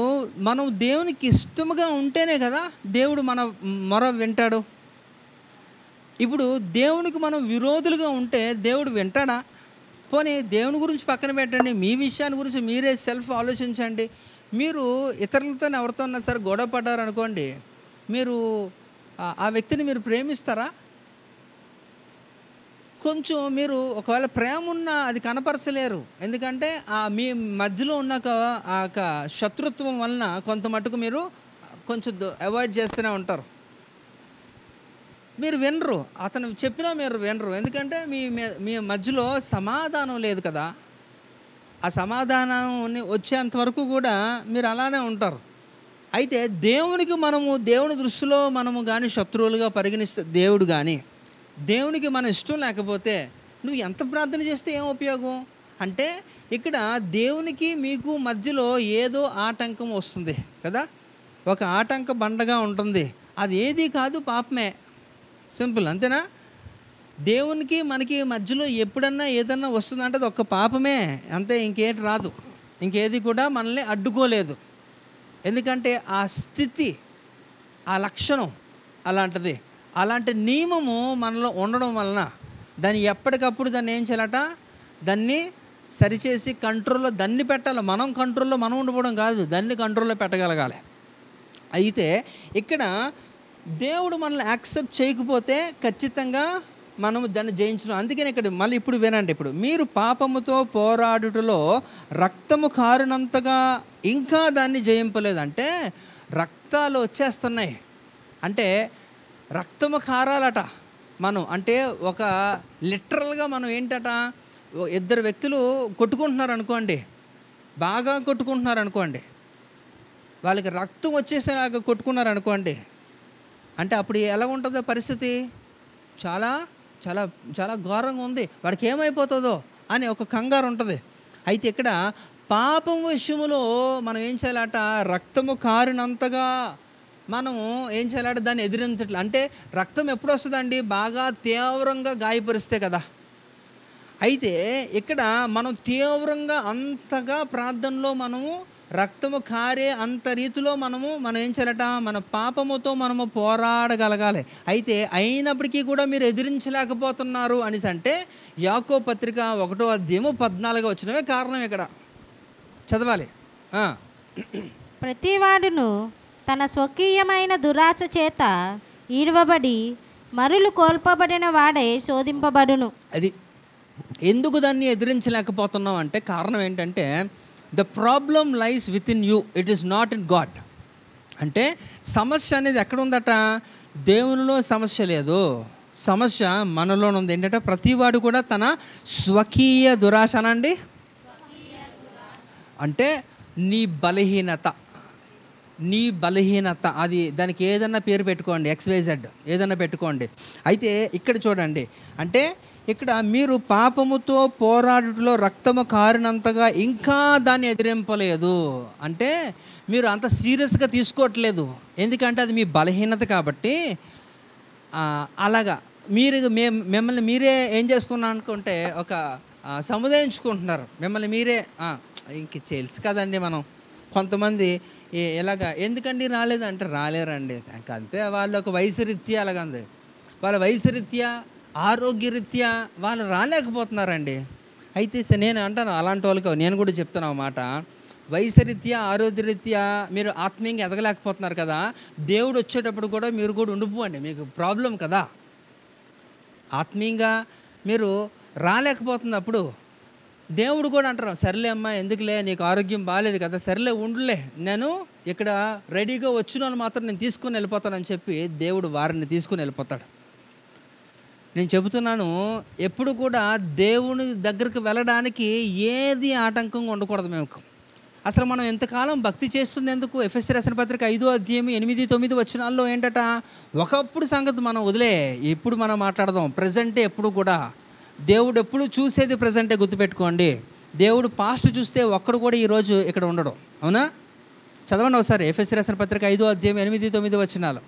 మనం దేవునికి ఇష్టముగా ఉంటేనే కదా దేవుడు మన మొర వింటాడు. ఇప్పుడు దేవునికి మనం విరోధులుగా ఉంటే దేవుడు వింటాడా? పోనీ దేవుని గురించి పక్కన పెట్టండి, మీ విషయాన్ని గురించి మీరే సెల్ఫ్ ఆలోచించండి. మీరు ఇతరులతో ఎవరితో ఉన్నా సరే గొడవ పడ్డారు అనుకోండి, మీరు ఆ వ్యక్తిని మీరు ప్రేమిస్తారా? కొంచెం మీరు ఒకవేళ ప్రేమ ఉన్నా అది కనపరచలేరు. ఎందుకంటే మీ మధ్యలో ఉన్న ఆ శత్రుత్వం వలన కొంత మటుకు మీరు కొంచెం అవాయిడ్ చేస్తూనే ఉంటారు. మీరు వినరు, అతను చెప్పినా మీరు వినరు. ఎందుకంటే మీ మధ్యలో సమాధానం లేదు కదా. ఆ సమాధానం వచ్చేంత వరకు కూడా మీరు అలానే ఉంటారు. అయితే దేవుని దృష్టిలో మనము కానీ శత్రువులుగా పరిగణిస్తే, దేవుడు కానీ దేవునికి మన ఇష్టం లేకపోతే నువ్వు ఎంత ప్రార్థన చేస్తే ఏం ఉపయోగం? అంటే ఇక్కడ దేవునికి మీకు మధ్యలో ఏదో ఆటంకం వస్తుంది కదా, ఒక ఆటంక బండగా ఉంటుంది. అది ఏది కాదు, పాపమే. సింపుల్, అంతేనా? దేవునికి మనకి మధ్యలో ఎప్పుడన్నా ఏదన్నా వస్తుందంటే అది ఒక్క పాపమే, అంతే, ఇంకేటి రాదు. ఇంకేది కూడా మనల్ని అడ్డుకోలేదు. ఎందుకంటే ఆ స్థితి, ఆ లక్షణం అలాంటిది. అలాంటి నియమము మనలో ఉండడం వలన దాన్ని ఎప్పటికప్పుడు దాన్ని ఏం చేయాలట, దాన్ని సరిచేసి కంట్రోల్లో దాన్ని పెట్టాలి. మనం కంట్రోల్లో మనం ఉండిపోవడం కాదు, దాన్ని కంట్రోల్లో పెట్టగలగాలి. అయితే ఇక్కడ దేవుడు మనల్ని యాక్సెప్ట్ చేయకపోతే ఖచ్చితంగా మనము దాన్ని జయించడం. అందుకని ఇక్కడ మళ్ళీ ఇప్పుడు వినండి, ఇప్పుడు మీరు పాపముతో పోరాడుటలో రక్తము కారినంతగా ఇంకా దాన్ని జయింపలేదంటే రక్తాలు వచ్చేస్తున్నాయి. అంటే రక్తము కారాలట. మనం అంటే ఒక లిటరల్గా మనం ఏంటట, ఇద్దరు వ్యక్తులు కొట్టుకుంటున్నారు అనుకోండి, బాగా కొట్టుకుంటున్నారు అనుకోండి, వాళ్ళకి రక్తం వచ్చేసేలాగా కొట్టుకున్నారు అనుకోండి, అంటే అప్పుడు ఎలా ఉంటుందో పరిస్థితి? చాలా చాలా చాలా ఘోరంగా ఉంది. వాడికి ఏమైపోతుందో అని ఒక కంగారు ఉంటుంది. అయితే ఇక్కడ పాపం విషయంలో మనం ఏం చేయాలట, రక్తము కారినంతగా మనము ఏం చేయాలంటే దాన్ని ఎదిరించట్లే. అంటే రక్తం ఎప్పుడు వస్తుందండి? బాగా తీవ్రంగా గాయపరిస్తే కదా. అయితే ఇక్కడ మనం తీవ్రంగా అంతగా ప్రార్థనలో మనము రక్తము కారే అంత రీతిలో మనం ఏం చేయాలట, మన పాపముతో మనము పోరాడగలగాలి. అయితే అయినప్పటికీ కూడా మీరు ఎదిరించలేకపోతున్నారు అనేసి అంటే యాకోబు పత్రిక 1:14 కారణం. ఇక్కడ చదవాలి. ప్రతివాడును తన స్వకీయమైన దురాశ చేత ఈడవబడి మరులు కోల్పబడిన వాడే శోధింపబడును. అది ఎందుకు దాన్ని ఎదిరించలేకపోతున్నాం అంటే కారణం ఏంటంటే the problem lies with in you, it is not in God. అంటే సమస్య అనేది ఎక్కడ ఉందట? దేవునిలో సమస్య లేదు, సమస్య మనలోనే ఉంది. ఏంటంటే ప్రతివాడు కూడా తన స్వకీయ దురాశ అనండి, అంటే నీ బలహీనత, అది దానికి ఏదన్నా పేరు పెట్టుకోండి, XYZ ఏదన్నా పెట్టుకోండి. అయితే ఇక్కడ చూడండి, అంటే ఇక్కడ మీరు పాపముతో పోరాడుటలో రక్తము కారినంతగా ఇంకా దాన్ని ఎదిరింపలేదు. అంటే మీరు అంత సీరియస్గా తీసుకోవట్లేదు, ఎందుకంటే అది మీ బలహీనత కాబట్టి. అలాగా మిమ్మల్ని మీరే ఏం చేసుకున్నా అనుకుంటే ఒక సముదాయించుకుంటున్నారు. మిమ్మల్ని మీరే ఇంక తెలుసు కదండి. మనం కొంతమంది ఎలాగా ఎందుకండి రాలేదంటే రాలేరండి, అంతే, వాళ్ళ ఒక వయసు రీత్యా అలాగంది, వాళ్ళ వయసు రీత్యా ఆరోగ్యరీత్యా వాళ్ళు రాలేకపోతున్నారండి. అయితే నేను అంటాను అలాంటి వాళ్ళకి నేను కూడా చెప్తాను అన్నమాట, వయసు రీత్యా ఆరోగ్యరీత్యా మీరు ఆత్మీయంగా ఎదగలేకపోతున్నారు కదా, దేవుడు వచ్చేటప్పుడు కూడా మీరు కూడా ఉండిపోండి, మీకు ప్రాబ్లం కదా. ఆత్మీయంగా మీరు రాలేకపోతున్నప్పుడు దేవుడు కూడా అంటారు, సర్లే అమ్మా, ఎందుకులే, నీకు ఆరోగ్యం బాగాలేదు కదా, సర్లే ఉండులే, నేను ఇక్కడ రెడీగా వచ్చిన వాళ్ళు మాత్రం నేను తీసుకుని వెళ్ళిపోతానని చెప్పి దేవుడు వారిని తీసుకుని వెళ్ళిపోతాడు. నేను చెబుతున్నాను, ఎప్పుడు కూడా దేవుని దగ్గరికి వెళ్ళడానికి ఏది ఆటంకంగా ఉండకూడదు. మేము అసలు మనం ఎంతకాలం భక్తి చేస్తుంది ఎందుకు? ఎఫెసీ రాసిన పత్రిక 5:8-9 ఏంటట, ఒకప్పుడు సంగతి మనం వదిలే, ఇప్పుడు మనం మాట్లాడదాం. ప్రజెంటే ఎప్పుడు కూడా దేవుడు ఎప్పుడు చూసేది ప్రజెంటే, గుర్తుపెట్టుకోండి. దేవుడు పాస్ట్ చూస్తే ఒక్కడు కూడా ఈరోజు ఇక్కడ ఉండడం, అవునా? చదవండి ఒకసారి. ఎఫెసీ రాసిన పత్రిక 5వ అధ్యాయం 8, 9 వచనాలు.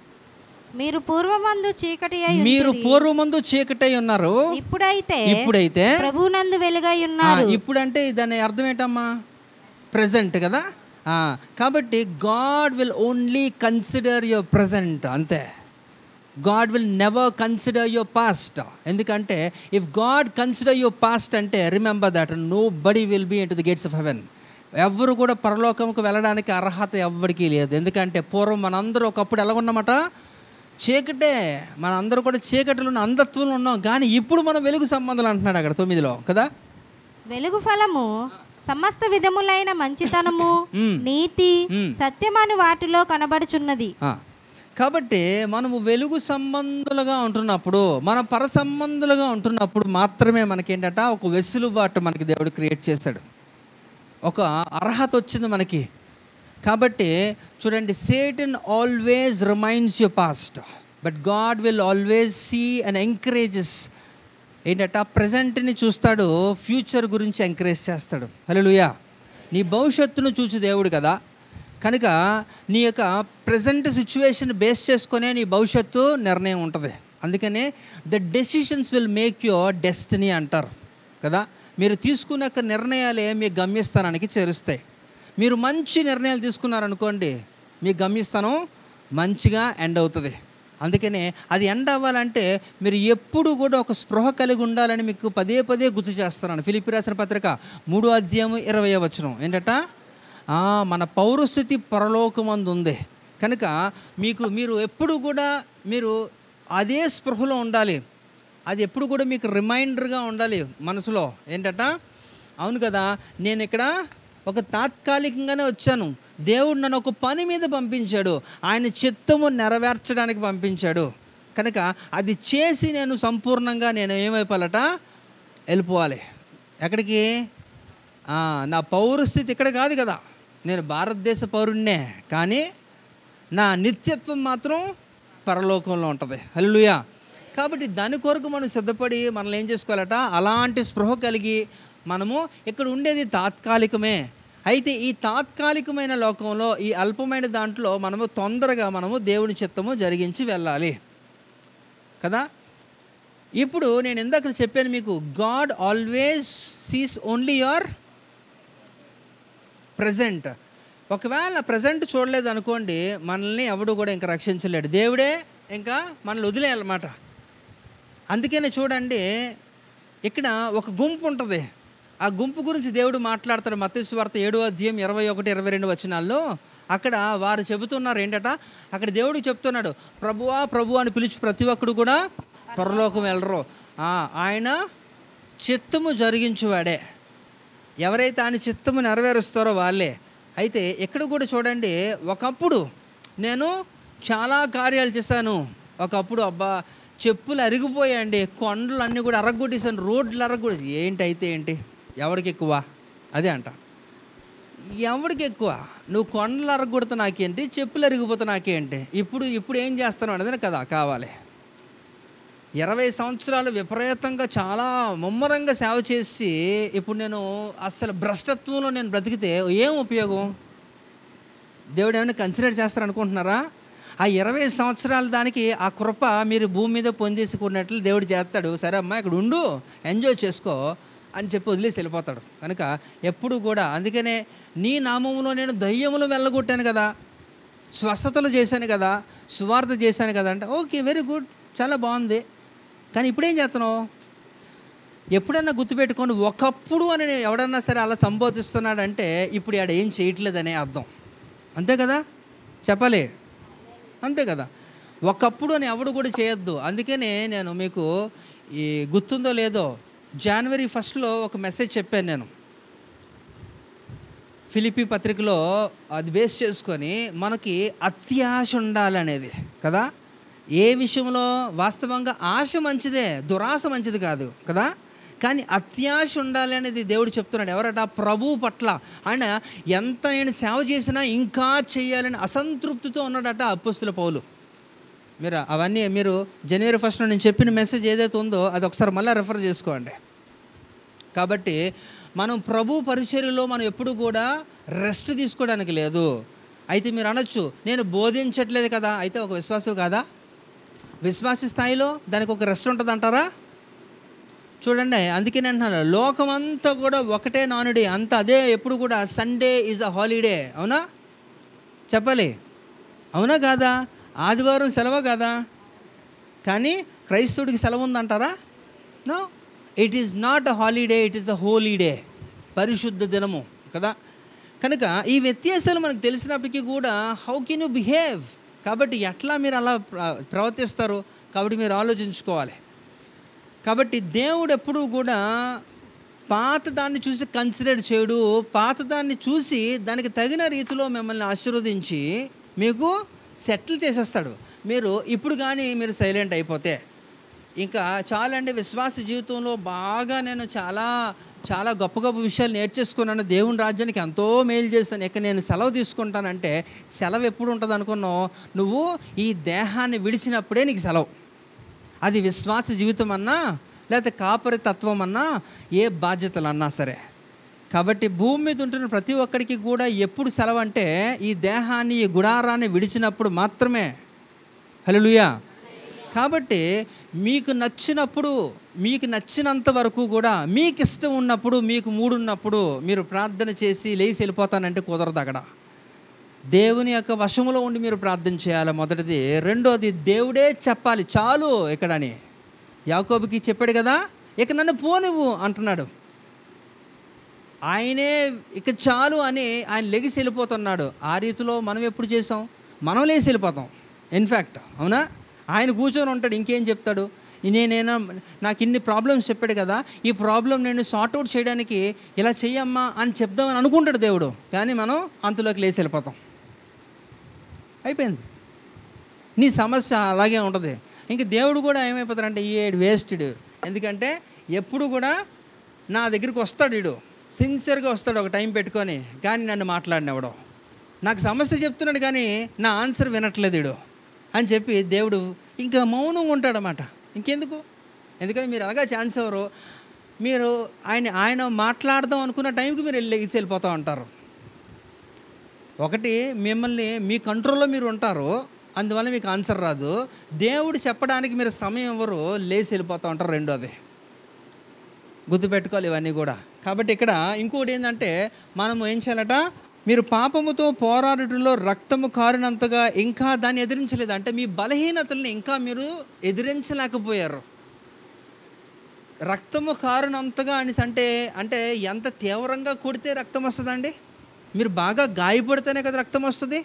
మీరు పూర్వమందు చీకటి అయి మీరు పూర్వమందు చీకటై ఉన్నారు, ఇప్పుడైతే ప్రభువునందు వెలుగై ఉన్నారు. ఇప్పుడంటే దాని అర్థం ఏంటమ్మా? ప్రెజెంట్ కదా. కాబట్టి God will only consider your present, అంతే. God will never consider your past. ఎందుకంటే if God consider your past అంటే remember that nobody will be in to the gates of heaven. ఎవరు కూడా పరలోకంకు వెళ్ళడానికి అర్హత ఎవ్వడికి లేదు. ఎందుకంటే పూర్వం మనందరూ ఒకప్పుడు ఎలా ఉన్నామట? చీకటే. మనందరూ కూడా చీకటిలో ఉన్న అంధత్వంలో ఉన్నాం. కానీ ఇప్పుడు మనం వెలుగు సంబంధాలు అంటున్నాడు అక్కడ 9లో కదా. వెలుగు ఫలము సమస్త విధములైన మంచితనము, నీతి, సత్యమని వాటిలో కనబడుచున్నది. కాబట్టి మనము వెలుగు సంబంధులుగా ఉంటున్నప్పుడు, మన పర సంబంధులుగా ఉంటున్నప్పుడు మాత్రమే మనకేంటట ఒక వెసులుబాటు మనకి దేవుడు క్రియేట్ చేశాడు, ఒక అర్హత వచ్చింది మనకి. కాబట్టి చూడండి, Satan always reminds your past, but God will always see and encourages. ఏంటంటే ఆ ప్రజెంట్ని చూస్తాడు, ఫ్యూచర్ గురించి ఎంకరేజ్ చేస్తాడు. హల్లెలూయా. నీ భవిష్యత్తును చూసి దేవుడు కదా, కనుక నీ యొక్క ప్రజెంట్ సిచ్యువేషన్ బేస్ చేసుకునే నీ భవిష్యత్తు నిర్ణయం ఉంటుంది. అందుకనే the decisions will make your destiny అంటారు కదా. మీరు తీసుకునే నిర్ణయాలే మీ గమ్యస్థానానికి చేరుస్తాయి. మీరు మంచి నిర్ణయాలు తీసుకున్నారనుకోండి, మీ గమ్యస్థానం మంచిగా ఎండ్ అవుతుంది. అందుకనే అది ఎండ్ అవ్వాలంటే మీరు ఎప్పుడు కూడా ఒక స్పృహ కలిగి ఉండాలని మీకు పదే పదే గుర్తు చేస్తున్నాను. ఫిలిప్పీ రాసిన పత్రిక 3వ అధ్యాయం 20వ వచనం ఏంటట? మన పౌరస్థితి పరలోకమందు ఉంది. కనుక మీరు ఎప్పుడు కూడా మీరు అదే స్పృహలో ఉండాలి. అది ఎప్పుడు కూడా మీకు రిమైండర్గా ఉండాలి మనసులో. ఏంటట? అవును కదా, నేను ఇక్కడ ఒక తాత్కాలికంగానే వచ్చాను, దేవుడు నన్ను ఒక పని మీద పంపించాడు, ఆయన చిత్తము నెరవేర్చడానికి పంపించాడు. కనుక అది చేసి నేను సంపూర్ణంగా నేను ఏమైపోవాలట? వెళ్ళిపోవాలి. ఎక్కడికి? నా పౌరస్థితి ఇక్కడ కాదు కదా, నేను భారతదేశ పౌరుడినే, కానీ నా నిత్యత్వం మాత్రం పరలోకంలో ఉంటుంది. హల్లెలూయా. కాబట్టి దాని కొరకు మనం సిద్ధపడి మనల్ని ఏం చేసుకోవాలట? అలాంటి స్పృహ కలిగి మనము ఇక్కడ ఉండేది తాత్కాలికమే. అయితే ఈ తాత్కాలికమైన లోకంలో, ఈ అల్పమైన దాంట్లో మనము తొందరగా దేవుని చిత్తము జరిగించి వెళ్ళాలి కదా. ఇప్పుడు నేను ఇందాక చెప్పాను మీకు, God always sees only your present. ఒకవేళ ప్రజెంట్ చూడలేదు అనుకోండి, మనల్ని ఎవడు కూడా ఇంకా రక్షించలేడు. దేవుడే ఇంకా మనల్ని వదిలేయాలన్నమాట. అందుకనే చూడండి, ఇక్కడ ఒక గుంపు ఉంటుంది. ఆ గుంపు గురించి దేవుడు మాట్లాడతాడు. మత్తయి సువార్త 7వ అధ్యాయం 21, 22 వచనాల్లో. అక్కడ వారు చెబుతున్నారు ఏంటట? అక్కడ దేవుడు చెప్తున్నాడు, ప్రభువా ప్రభువా అని పిలిచి ప్రతి ఒక్కడు కూడా పరలోకం వెళ్ళరు, ఆయన చిత్తము జరిగించువాడే. ఎవరైతే ఆయన చిత్తము నెరవేరుస్తారో వాళ్ళే. అయితే ఇక్కడ కూడా చూడండి, ఒకప్పుడు నేను చాలా కార్యాలు చేశాను. ఒకప్పుడు అబ్బా చెప్పులు అరిగిపోయాయండి, కొండలు అన్నీ కూడా అరగొట్టేసాను, రోడ్లు అరగొట్టి. ఏంటైతే ఏంటి, ఎవరికి ఎక్కువ? అదే అంట, ఎవరికి ఎక్కువ? నువ్వు కొండలు అరగొడితే నాకేంటి, చెప్పులు అరిగిపోతే నాకేంటి? ఇప్పుడు ఏం చేస్తాను అనేది కదా కావాలి. 20 సంవత్సరాలు విపరీతంగా చాలా ముమ్మరంగా సేవ చేసి ఇప్పుడు నేను అసలు భ్రష్టత్వంలో నేను బ్రతికితే ఏం ఉపయోగం? దేవుడు ఏమైనా కన్సిడర్ చేస్తారనుకుంటున్నారా? ఆ 20 సంవత్సరాల దానికి ఆ కృప మీరు భూమి మీద పొందేసుకున్నట్లు దేవుడు చేస్తాడు. సరే అమ్మా ఇక్కడ ఉండు, ఎంజాయ్ చేసుకో అని చెప్పి వదిలేసి వెళ్ళిపోతాడు. కనుక ఎప్పుడు కూడా అందుకనే నీ నామములో నేను దయ్యములు వెళ్ళగొట్టాను కదా, స్వస్థతలు చేశాను కదా, సువార్త చేశాను కదా అంటే ఓకే, వెరీ గుడ్, చాలా బాగుంది. కానీ ఇప్పుడేం చేస్తున్నావు? ఎప్పుడన్నా గుర్తుపెట్టుకోండి, ఒకప్పుడు అని ఎవడన్నా సరే అలా సంబోధిస్తున్నాడంటే ఇప్పుడు ఆడ ఏం చేయట్లేదనే అర్థం. అంతే కదా, చెప్పాలి, అంతే కదా. ఒకప్పుడు అని ఎవడు కూడా చేయొద్దు. అందుకనే నేను మీకు ఈ గుర్తుందో లేదో, జనవరి 1 ఒక మెసేజ్ చెప్పాను నేను ఫిలిప్పీ పత్రికలో. అది బేస్ చేసుకొని మనకి అత్యాశ ఉండాలనేది కదా. ఏ విషయంలో? వాస్తవంగా ఆశ మంచిదే, దురాశ మంచిది కాదు కదా. కానీ అత్యాశ ఉండాలి అనేది దేవుడు చెప్తున్నాడు. ఎవరట? ప్రభువు పట్ల. ఆయన ఎంత నేను సేవ చేసినా ఇంకా చేయాలని అసంతృప్తితో ఉన్నాడట అపొస్తలుల పౌలు. అవన్నీ మీరు జనవరి 1 నేను చెప్పిన మెసేజ్ ఏదైతే ఉందో అది ఒకసారి మళ్ళీ రెఫర్ చేసుకోండి. కాబట్టి మనం ప్రభు పరిచర్యలో మనం ఎప్పుడు కూడా రెస్ట్ తీసుకోవడానికి లేదు. అయితే మీరు అనొచ్చు, నేను బోధించట్లేదు కదా, అయితే ఒక విశ్వాసం కాదా? విశ్వాస స్థాయిలో దానికి ఒక రెస్ట్ ఉంటుంది అంటారా? చూడండి, అందుకే నేను అంటున్నాను, లోకమంతా కూడా ఒకటే నానుడి, అంత అదే ఎప్పుడు కూడా సండే ఈజ్ అ హాలిడే. అవునా? చెప్పాలి, అవునా కాదా? ఆదివారం సెలవు కాదా? కానీ క్రైస్తవుడికి సెలవు ఉందంటారా? No, it is not a holiday, it is a holy day, పరిశుద్ధ దినము కదా. కనుక ఈ వ్యత్యాసాలు మనకు తెలిసినప్పటికీ కూడా హౌ కెన్ యూ బిహేవ్, కాబట్టి ఎట్లా మీరు అలా ప్రవర్తిస్తారు, కాబట్టి మీరు ఆలోచించుకోవాలి. కాబట్టి దేవుడు ఎప్పుడూ కూడా పాత దాన్ని చూసి కన్సిడర్ చేయడు, పాత దాన్ని చూసి దానికి తగిన రీతిలో మిమ్మల్ని ఆశీర్వదించి మీకు సెటిల్ చేసేస్తాడు. మీరు ఇప్పుడు కానీ మీరు సైలెంట్ అయిపోతే ఇంకా చాలండి. విశ్వాస జీవితంలో బాగా నేను చాలా చాలా గొప్ప గొప్ప విషయాలు నేర్చేసుకున్నాను, దేవుని రాజ్యానికి ఎంతో మేలు చేశాను, ఇక నేను సెలవు తీసుకుంటానంటే సెలవు ఎప్పుడు ఉంటుంది అనుకున్నావు? నువ్వు ఈ దేహాన్ని విడిచినప్పుడే నీకు సెలవు. అది విశ్వాస జీవితం అన్నా, లేకపోతే కాపరి తత్వం అన్నా, ఏ బాధ్యతలు అన్నా సరే. కాబట్టి భూమి మీద ఉంటున్న ప్రతి ఒక్కరికి కూడా ఎప్పుడు సెలవు అంటే ఈ దేహాన్ని, ఈ గుడారాన్ని విడిచినప్పుడు మాత్రమే. హల్లెలూయా. కాబట్టి మీకు నచ్చినప్పుడు, మీకు నచ్చినంత వరకు కూడా, మీకు ఇష్టం ఉన్నప్పుడు, మీకు మూడున్నప్పుడు మీరు ప్రార్థన చేసి లేచి వెళ్ళిపోతానంటే కుదరదు. అక్కడ దేవుని యొక్క వశములో ఉండి మీరు ప్రార్థన చేయాలి, మొదటిది. రెండోది, దేవుడే చెప్పాలి చాలు ఇక్కడని. యాకోబుకి చెప్పాడు కదా, ఇక నన్ను పోనివ్వు అంటున్నాడు. ఆయనే ఇక చాలు అని ఆయన లెగిసి వెళ్ళిపోతున్నాడు. ఆ రీతిలో మనం ఎప్పుడు చేసాం? మనం లేచి వెళ్ళిపోతాం. ఇన్ఫ్యాక్ట్ అవునా? ఆయన కూర్చొని ఉంటాడు, ఇంకేం చెప్తాడు? నేనైనా నాకు ఇన్ని ప్రాబ్లమ్స్ చెప్పాడు కదా, ఈ ప్రాబ్లం నేను సార్ట్అవుట్ చేయడానికి ఇలా చెయ్యమ్మా అని చెప్దామని అనుకుంటాడు దేవుడు, కానీ మనం అంతలోకి లేచి వెళ్ళిపోతాం. అయిపోయింది, నీ సమస్య అలాగే ఉంటుంది. ఇంక దేవుడు కూడా ఏమైపోతాడంటే ఈ వేస్టెడ్. ఎందుకంటే ఎప్పుడు కూడా నా దగ్గరికి వస్తాడు వీడు, సిన్సియర్గా వస్తాడు ఒక టైం పెట్టుకొని, కానీ నన్ను మాట్లాడినవాడు, నాకు సమస్య చెప్తున్నాడు కానీ నా ఆన్సర్ వినట్లేదు వీడు అని చెప్పి దేవుడు ఇంకా మౌనంగా ఉంటాడన్నమాట. ఇంకెందుకు? ఎందుకని మీరు అలాగా ఛాన్స్ ఎవరు, మీరు ఆయన మాట్లాడదాం అనుకున్న టైంకి మీరు లెగిసి వెళ్ళిపోతూ ఉంటారు. ఒకటి, మిమ్మల్ని మీ కంట్రోల్లో మీరు ఉంటారు, అందువల్ల మీకు ఆన్సర్ రాదు. దేవుడు చెప్పడానికి మీరు సమయం ఎవరు, లేచి వెళ్ళిపోతూ ఉంటారు. రెండోది గుర్తుపెట్టుకోవాలి ఇవన్నీ కూడా. కాబట్టి ఇక్కడ ఇంకోటి ఏంటంటే, మనము ఏం చేయాలట, మీరు పాపముతో పోరాటంలో రక్తము కారినంతగా ఇంకా దాన్ని ఎదిరించలేదు. అంటే మీ బలహీనతల్ని ఇంకా మీరు ఎదిరించలేకపోయారు. రక్తము కారినంతగా అనేసి అంటే ఎంత తీవ్రంగా కొడితే రక్తం వస్తుందండి? మీరు బాగా గాయపడితేనే కదా రక్తం వస్తుంది.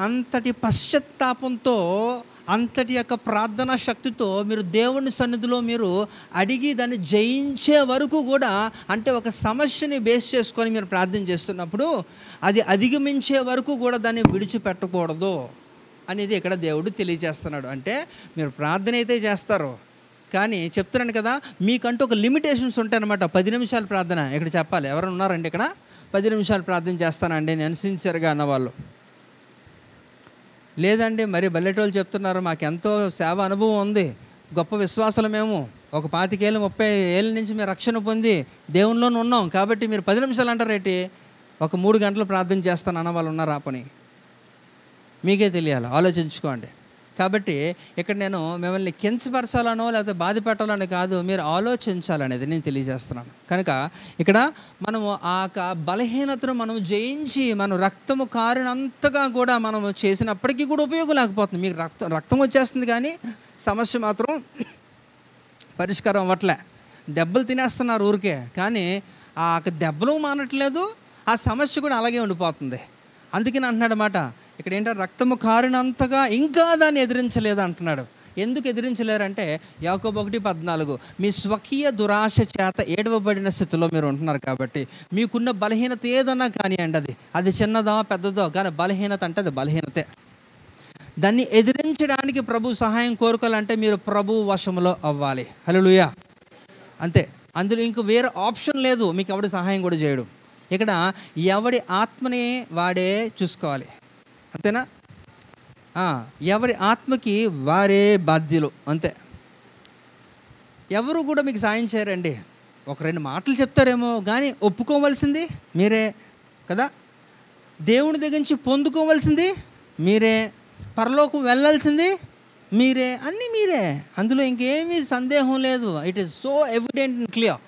అంతటి పశ్చాత్తాపంతో, అంతటి యొక్క ప్రార్థనా శక్తితో మీరు దేవుని సన్నిధిలో మీరు అడిగి దాన్ని జయించే వరకు కూడా, అంటే ఒక సమస్యని బేస్ చేసుకొని మీరు ప్రార్థన చేస్తున్నప్పుడు అది అధిగమించే వరకు కూడా దాన్ని విడిచిపెట్టకూడదు అనేది ఇక్కడ దేవుడు తెలియజేస్తున్నాడు. అంటే మీరు ప్రార్థన అయితే చేస్తారు, కానీ చెప్తున్నాను కదా, మీకంటూ ఒక లిమిటేషన్స్ ఉంటాయన్నమాట. 10 నిమిషాలు ప్రార్థన ఇక్కడ చెప్పాలి. ఎవరైనా ఉన్నారండి ఇక్కడ 10 నిమిషాలు ప్రార్థన చేస్తానండి నేను సిన్సియర్గా అన్నవాళ్ళు? లేదండి, మరి బల్లెటోళ్ళు చెప్తున్నారు, మాకెంతో సేవ అనుభవం ఉంది, గొప్ప విశ్వాసాలు మేము, ఒక 25 ఏళ్ళు 30 ఏళ్ళ నుంచి మేము రక్షణ పొంది దేవునిలోనే ఉన్నాం, కాబట్టి మీరు 10 నిమిషాలు అంటారేంటి? ఒక 3 గంటలు ప్రార్థన చేస్తాను అన్న వాళ్ళు ఉన్నారు. ఆ పని మీకే తెలియాలి, ఆలోచించుకోండి. కాబట్టి ఇక్కడ నేను మిమ్మల్ని కించపరచాలనో లేకపోతే బాధ పెట్టాలని కాదు, మీరు ఆలోచించాలనేది నేను తెలియజేస్తున్నాను. కనుక ఇక్కడ మనము ఆ బలహీనతను మనం జయించి, మనం రక్తము కారినంతగా కూడా మనము చేసినప్పటికీ కూడా ఉపయోగం లేకపోతుంది. మీకు రక్తం వచ్చేస్తుంది కానీ సమస్య మాత్రం పరిష్కారం అవ్వట్లే. దెబ్బలు తినేస్తున్నారు ఊరికే, కానీ ఆ దెబ్బలు మానట్లేదు, ఆ సమస్య కూడా అలాగే ఉండిపోతుంది. అందుకని అంటున్నాడు మాట ఇక్కడ ఏంటంటే, రక్తము కారినంతగా ఇంకా దాన్ని ఎదిరించలేదు అంటున్నాడు. ఎందుకు ఎదిరించలేరంటే యాకోబు 1:14, మీ స్వకీయ దురాశ చేత ఏడవబడిన స్థితిలో మీరు ఉంటున్నారు. కాబట్టి మీకున్న బలహీనత ఏదన్నా కానివ్వండి, అది చిన్నదో పెద్దదో, కానీ బలహీనత అంటే అది బలహీనతే. దాన్ని ఎదిరించడానికి ప్రభు సహాయం కోరుకోవాలంటే మీరు ప్రభు వశంలో అవ్వాలి. హల్లెలూయా. అంతే, అందులో ఇంక వేరే ఆప్షన్ లేదు. మీకు ఎవడి సహాయం కూడా చేయడు. ఇక్కడ ఎవడి ఆత్మని వాడే చూసుకోవాలి, అంతేనా? ఎవరి ఆత్మకి వారే బాధ్యులు, అంతే. ఎవరు కూడా మీకు సాయం చేయరండి. ఒక 2 మాటలు చెప్తారేమో, కానీ ఒప్పుకోవలసింది మీరే కదా. దేవుని దగ్గర నుంచి పొందుకోవాల్సింది మీరే, పరలోకం వెళ్ళాల్సింది మీరే, అన్నీ మీరే. అందులో ఇంకేమీ సందేహం లేదు. It is so evident and clear.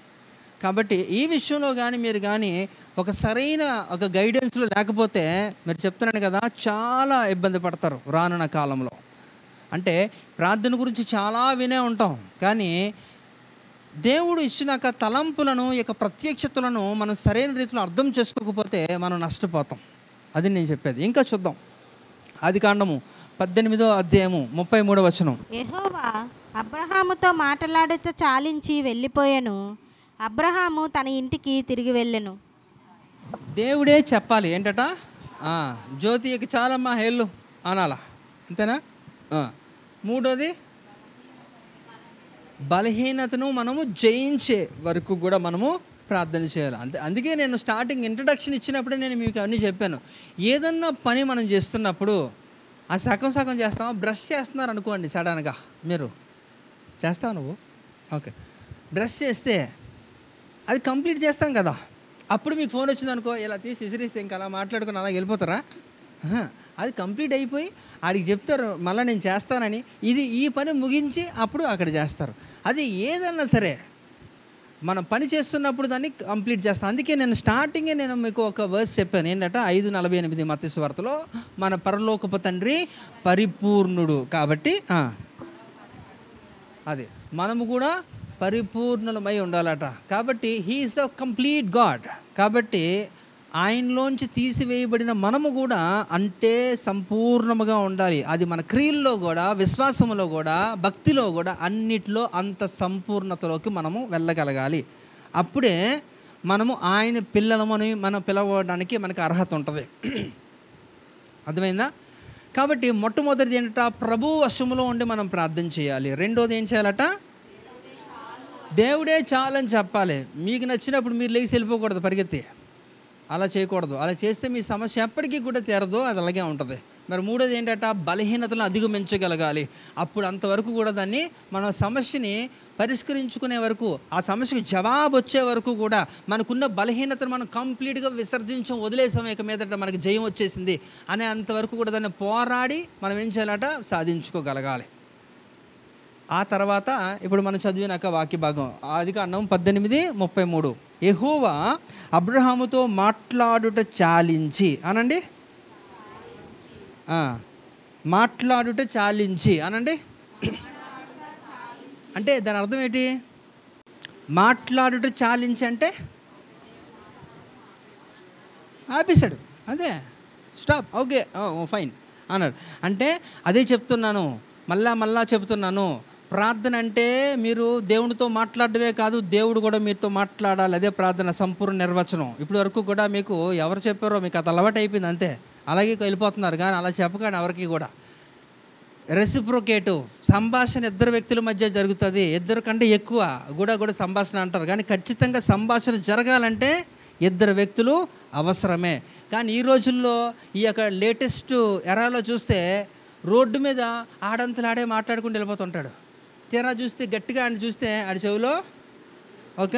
కాబట్టి ఈ విషయంలో కానీ మీరు కానీ ఒక సరైన ఒక గైడెన్స్లో లేకపోతే, మీరు చెప్తున్నాను కదా, చాలా ఇబ్బంది పడతారు రానున్న కాలంలో. అంటే ప్రార్థన గురించి చాలా వినే ఉంటాం, కానీ దేవుడు ఇచ్చినాక తలంపులను, యొక్క ప్రత్యక్షతలను మనం సరైన రీతిలో అర్థం చేసుకోకపోతే మనం నష్టపోతాం. అది నేను చెప్పేది. ఇంకా చూద్దాం. ఆదికాండము 18వ అధ్యాయము 33వ వచనం. యెహోవా అబ్రహాముతో మాట్లాడుతూ చాలించి వెళ్ళిపోయాను. అబ్రహాము తన ఇంటికి తిరిగి వెళ్ళెను. దేవుడే చెప్పాలి ఏంటట, జ్యోతికి చాలమ్మా హేళ్ళు అనాలా, అంతేనా? మూడోది, బలహీనతను మనము జయించే వరకు కూడా మనము ప్రార్థన చేయాలి. అందుకే నేను స్టార్టింగ్ ఇంట్రడక్షన్ ఇచ్చినప్పుడే నేను మీకు అన్నీ చెప్పాను. ఏదన్నా పని మనం చేస్తున్నప్పుడు ఆ సగం సగం చేస్తామా? బ్రష్ చేస్తున్నారు అనుకోండి, సడన్గా మీరు చేస్తావు, నువ్వు ఓకే, బ్రష్ చేస్తే అది కంప్లీట్ చేస్తాం కదా. అప్పుడు మీకు ఫోన్ వచ్చింది అనుకో, ఇలా తీసి విసిరిస్తే ఇంకా అలా మాట్లాడుకుని అలా వెళ్ళిపోతారా? అది కంప్లీట్ అయిపోయి ఆడికి చెప్తారు మళ్ళీ నేను చేస్తానని, ఈ పని ముగించి అప్పుడు అక్కడ చేస్తారు. అది ఏదన్నా సరే మనం పని చేస్తున్నప్పుడు దాన్ని కంప్లీట్ చేస్తాం. అందుకే నేను స్టార్టింగే నేను మీకు ఒక వర్స్ చెప్పాను, ఏంటంటే 5:48 మత్తయి సువార్తలో, మన పరలోకపు తండ్రి పరిపూర్ణుడు కాబట్టి అది మనము కూడా పరిపూర్ణమై ఉండాలట. కాబట్టి he is a complete God. కాబట్టి ఆయనలోంచి తీసివేయబడిన మనము కూడా అంటే సంపూర్ణముగా ఉండాలి. అది మన క్రియల్లో కూడా, విశ్వాసంలో కూడా, భక్తిలో కూడా, అన్నిట్లో అంత సంపూర్ణతలోకి మనము వెళ్ళగలగాలి. అప్పుడే మనము ఆయన పిల్లలమని మనం పిలవడానికి మనకు అర్హత ఉంటుంది. అర్థమైందా? కాబట్టి మొట్టమొదటిది ఏంటంట, ప్రభు వశములో ఉండి మనం ప్రార్థన చేయాలి. రెండోది ఏం చేయాలట, దేవుడే చాలని చెప్పాలి. మీకు నచ్చినప్పుడు మీరు లేచి వెళ్ళిపోకూడదు పరిగెత్తి, అలా చేయకూడదు. అలా చేస్తే మీ సమస్య ఎప్పటికీ కూడా తీరదు, అది అలాగే ఉంటుంది. మరి మూడోది ఏంటంటే బలహీనతలను అధిగమించగలగాలి. అప్పుడు అంతవరకు కూడా దాన్ని మన సమస్యని పరిష్కరించుకునే వరకు, ఆ సమస్యకు జవాబు వచ్చే వరకు కూడా మనకున్న బలహీనతను మనం కంప్లీట్గా వదిలేసాం, ఇక మీదట మనకి జయం వచ్చేసింది అనే అంతవరకు కూడా దాన్ని పోరాడి మనం ఏం చేయాలట, సాధించుకోగలగాలి. ఆ తర్వాత ఇప్పుడు మనం చదివినాక వాక్య భాగం ఆదికాండం 18:33. యెహోవా అబ్రహాముతో మాట్లాడుట చాలించి అనండి, మాట్లాడుట చాలించి అనండి. అంటే దాని అర్థం ఏంటి? మాట్లాడుట చాలించి అంటే ఆపేశాడు, అదే స్టాప్, ఓకే ఫైన్ అన్నాడు. అంటే అదే చెప్తున్నాను, మళ్ళా చెప్తున్నాను, ప్రార్థన అంటే మీరు దేవునితో మాట్లాడమే కాదు, దేవుడు కూడా మీతో మాట్లాడాలి. అదే ప్రార్థన సంపూర్ణ నిర్వచనం. ఇప్పటి వరకు కూడా మీకు ఎవరు చెప్పారో మీకు అది అలవాటు అయిపోయింది, అంతే, అలాగే వెళ్ళిపోతున్నారు. కానీ అలా చెప్పకండి ఎవరికి కూడా. రెసిప్రొకేటివ్ సంభాషణ ఇద్దరు వ్యక్తుల మధ్య జరుగుతుంది. ఇద్దరు కంటే ఎక్కువ కూడా సంభాషణ అంటారు, కానీ ఖచ్చితంగా సంభాషణ జరగాలంటే ఇద్దరు వ్యక్తులు అవసరమే. కానీ ఈ రోజుల్లో ఈ యొక్క లేటెస్ట్ ఎరాలో చూస్తే రోడ్డు మీద ఆడంతలాడే మాట్లాడుకుంటూ వెళ్ళిపోతుంటాడు. తీరా చూస్తే గట్టిగా ఆయన చూస్తే ఆడి చెవిలో ఒక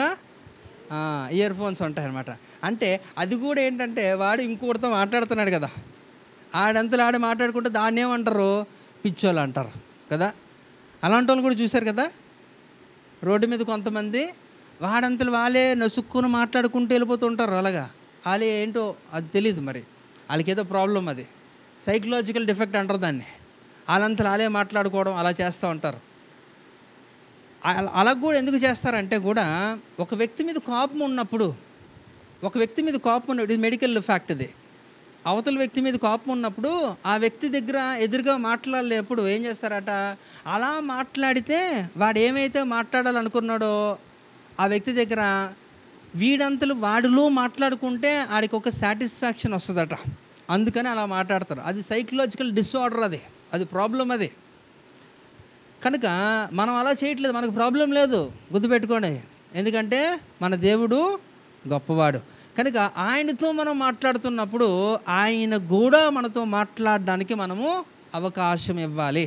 ఇయర్ ఫోన్స్ ఉంటాయన్నమాట. అంటే అది కూడా ఏంటంటే వాడు ఇంకొకటితో మాట్లాడుతున్నాడు కదా, ఆడంతలు ఆడే మాట్లాడుకుంటే దాన్ని ఏమంటారు, పిచ్చోళ్ళు అంటారు కదా. అలాంటి వాళ్ళు కూడా చూశారు కదా రోడ్డు మీద కొంతమంది, వాడంతలు వాళ్ళే నసుక్కుని మాట్లాడుకుంటూ వెళ్ళిపోతుంటారు. అలాగా వాళ్ళే ఏంటో అది తెలియదు, మరి వాళ్ళకి ఏదో ప్రాబ్లం, అది సైకలాజికల్ డిఫెక్ట్ అంటారు దాన్ని. వాళ్ళంతలు వాళ్ళే మాట్లాడుకోవడం అలా చేస్తూ ఉంటారు. అలా కూడా ఎందుకు చేస్తారంటే కూడా ఒక వ్యక్తి మీద కోపం ఉన్నప్పుడు, ఇది మెడికల్ ఫ్యాక్ట్, ఇది అవతల వ్యక్తి మీద కోపం ఉన్నప్పుడు ఆ వ్యక్తి దగ్గర ఎదురుగా మాట్లాడలేనప్పుడు ఏం చేస్తారట, అలా మాట్లాడితే వాడు ఏమైతే మాట్లాడాలనుకున్నాడో ఆ వ్యక్తి దగ్గర వీడంతలు వాడిలో మాట్లాడుకుంటే ఆడికి ఒక సాటిస్ఫాక్షన్ వస్తుందట. అందుకని అలా మాట్లాడతారు. అది సైకలాజికల్ డిసార్డర్, అది ప్రాబ్లం. అది కనుక మనం అలా చేయట్లేదు, మనకు ప్రాబ్లం లేదు, గుర్తుపెట్టుకోండి. ఎందుకంటే మన దేవుడు గొప్పవాడు కనుక ఆయనతో మనం మాట్లాడుతున్నప్పుడు ఆయన కూడా మనతో మాట్లాడడానికి మనము అవకాశం ఇవ్వాలి.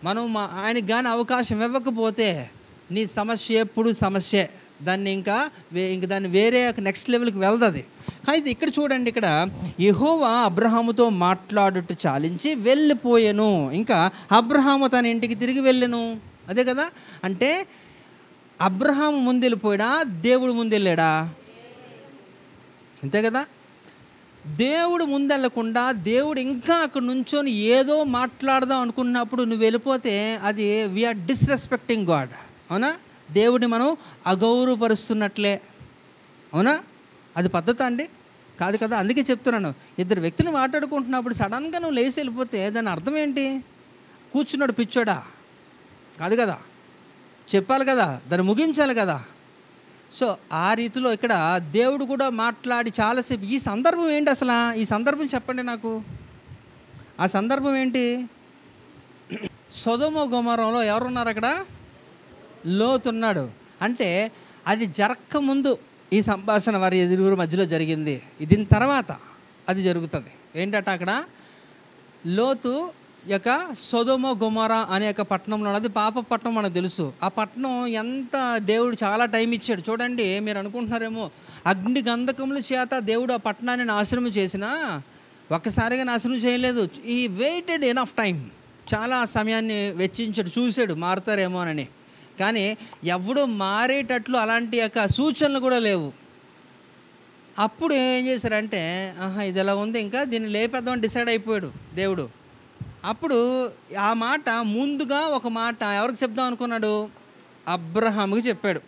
మనం ఆయనకి కానీ అవకాశం ఇవ్వకపోతే నీ సమస్య ఎప్పుడు సమస్యే, దాన్ని ఇంకా దాన్ని వేరే నెక్స్ట్ లెవెల్కి వెళ్తుంది. అయితే ఇక్కడ చూడండి, ఇక్కడ యెహోవా అబ్రహాముతో మాట్లాడుట చాలించి వెళ్ళిపోయాను. ఇంకా అబ్రహాము తన ఇంటికి తిరిగి వెళ్ళాను. అదే కదా, అంటే అబ్రహాము ముందెళ్ళిపోయాడా, దేవుడు ముందెళ్ళాడా? అంతే కదా. దేవుడు ముందెళ్ళకుండా దేవుడు ఇంకా అక్కడ నుంచొని ఏదో మాట్లాడదాం అనుకున్నప్పుడు నువ్వు వెళ్ళిపోతే అది వీఆర్ డిస్రెస్పెక్టింగ్ గాడ్. అవునా? దేవుడిని మనం అగౌరవపరుస్తున్నట్లే. అవునా? అది పద్ధతి అండి? కాదు కదా. అందుకే చెప్తున్నాను, ఇద్దరు వ్యక్తులు మాట్లాడుకుంటున్నప్పుడు సడన్గా నువ్వు లేచి వెళ్ళిపోతే దాని అర్థం ఏంటి? కూర్చున్నాడు పిచ్చోడా? కాదు కదా, చెప్పాలి కదా, దాన్ని ముగించాలి కదా. సో ఆ రీతిలో ఇక్కడ దేవుడు కూడా మాట్లాడి చాలాసేపు. ఈ సందర్భం ఏంటి అసలు? ఈ సందర్భం చెప్పండి నాకు. ఆ సందర్భం ఏంటి? సొదొమ గొమొర్రాలో ఎవరున్నారు అక్కడ? లోతు ఉన్నాడు. అంటే అది జరగకముందు ఈ సంభాషణ వారి ఎదురుగురు మధ్యలో జరిగింది. దీని తర్వాత అది జరుగుతుంది. ఏంటంటే అక్కడ లోతు యొక్క సొదొమ గొమొర్రా అనే ఒక పట్టణంలో ఉన్నది. పాప పట్టణం మనకు తెలుసు. ఆ పట్టణం ఎంత దేవుడు చాలా టైం ఇచ్చాడు. చూడండి, మీరు అనుకుంటున్నారేమో అగ్ని గంధకముల చేత దేవుడు ఆ పట్టణాన్ని నాశనం చేసినా ఒక్కసారిగా నాశనం చేయలేదు. ఈ వెయిటెడ్ ఎనఫ్ టైం, చాలా సమయాన్ని వెచ్చించాడు, చూశాడు మారుతారేమోనని. కానీ ఎవడు మారేటట్లు అలాంటి యొక్క సూచనలు కూడా లేవు. అప్పుడు ఏం చేశారంటే, ఇది ఎలా ఉంది, ఇంకా దీన్ని లేపేద్దామని డిసైడ్ అయిపోయాడు దేవుడు. అప్పుడు ఆ మాట ముందుగా ఒక మాట ఎవరికి చెప్దాం అనుకున్నాడు? అబ్రహాముకి చెప్పాడు.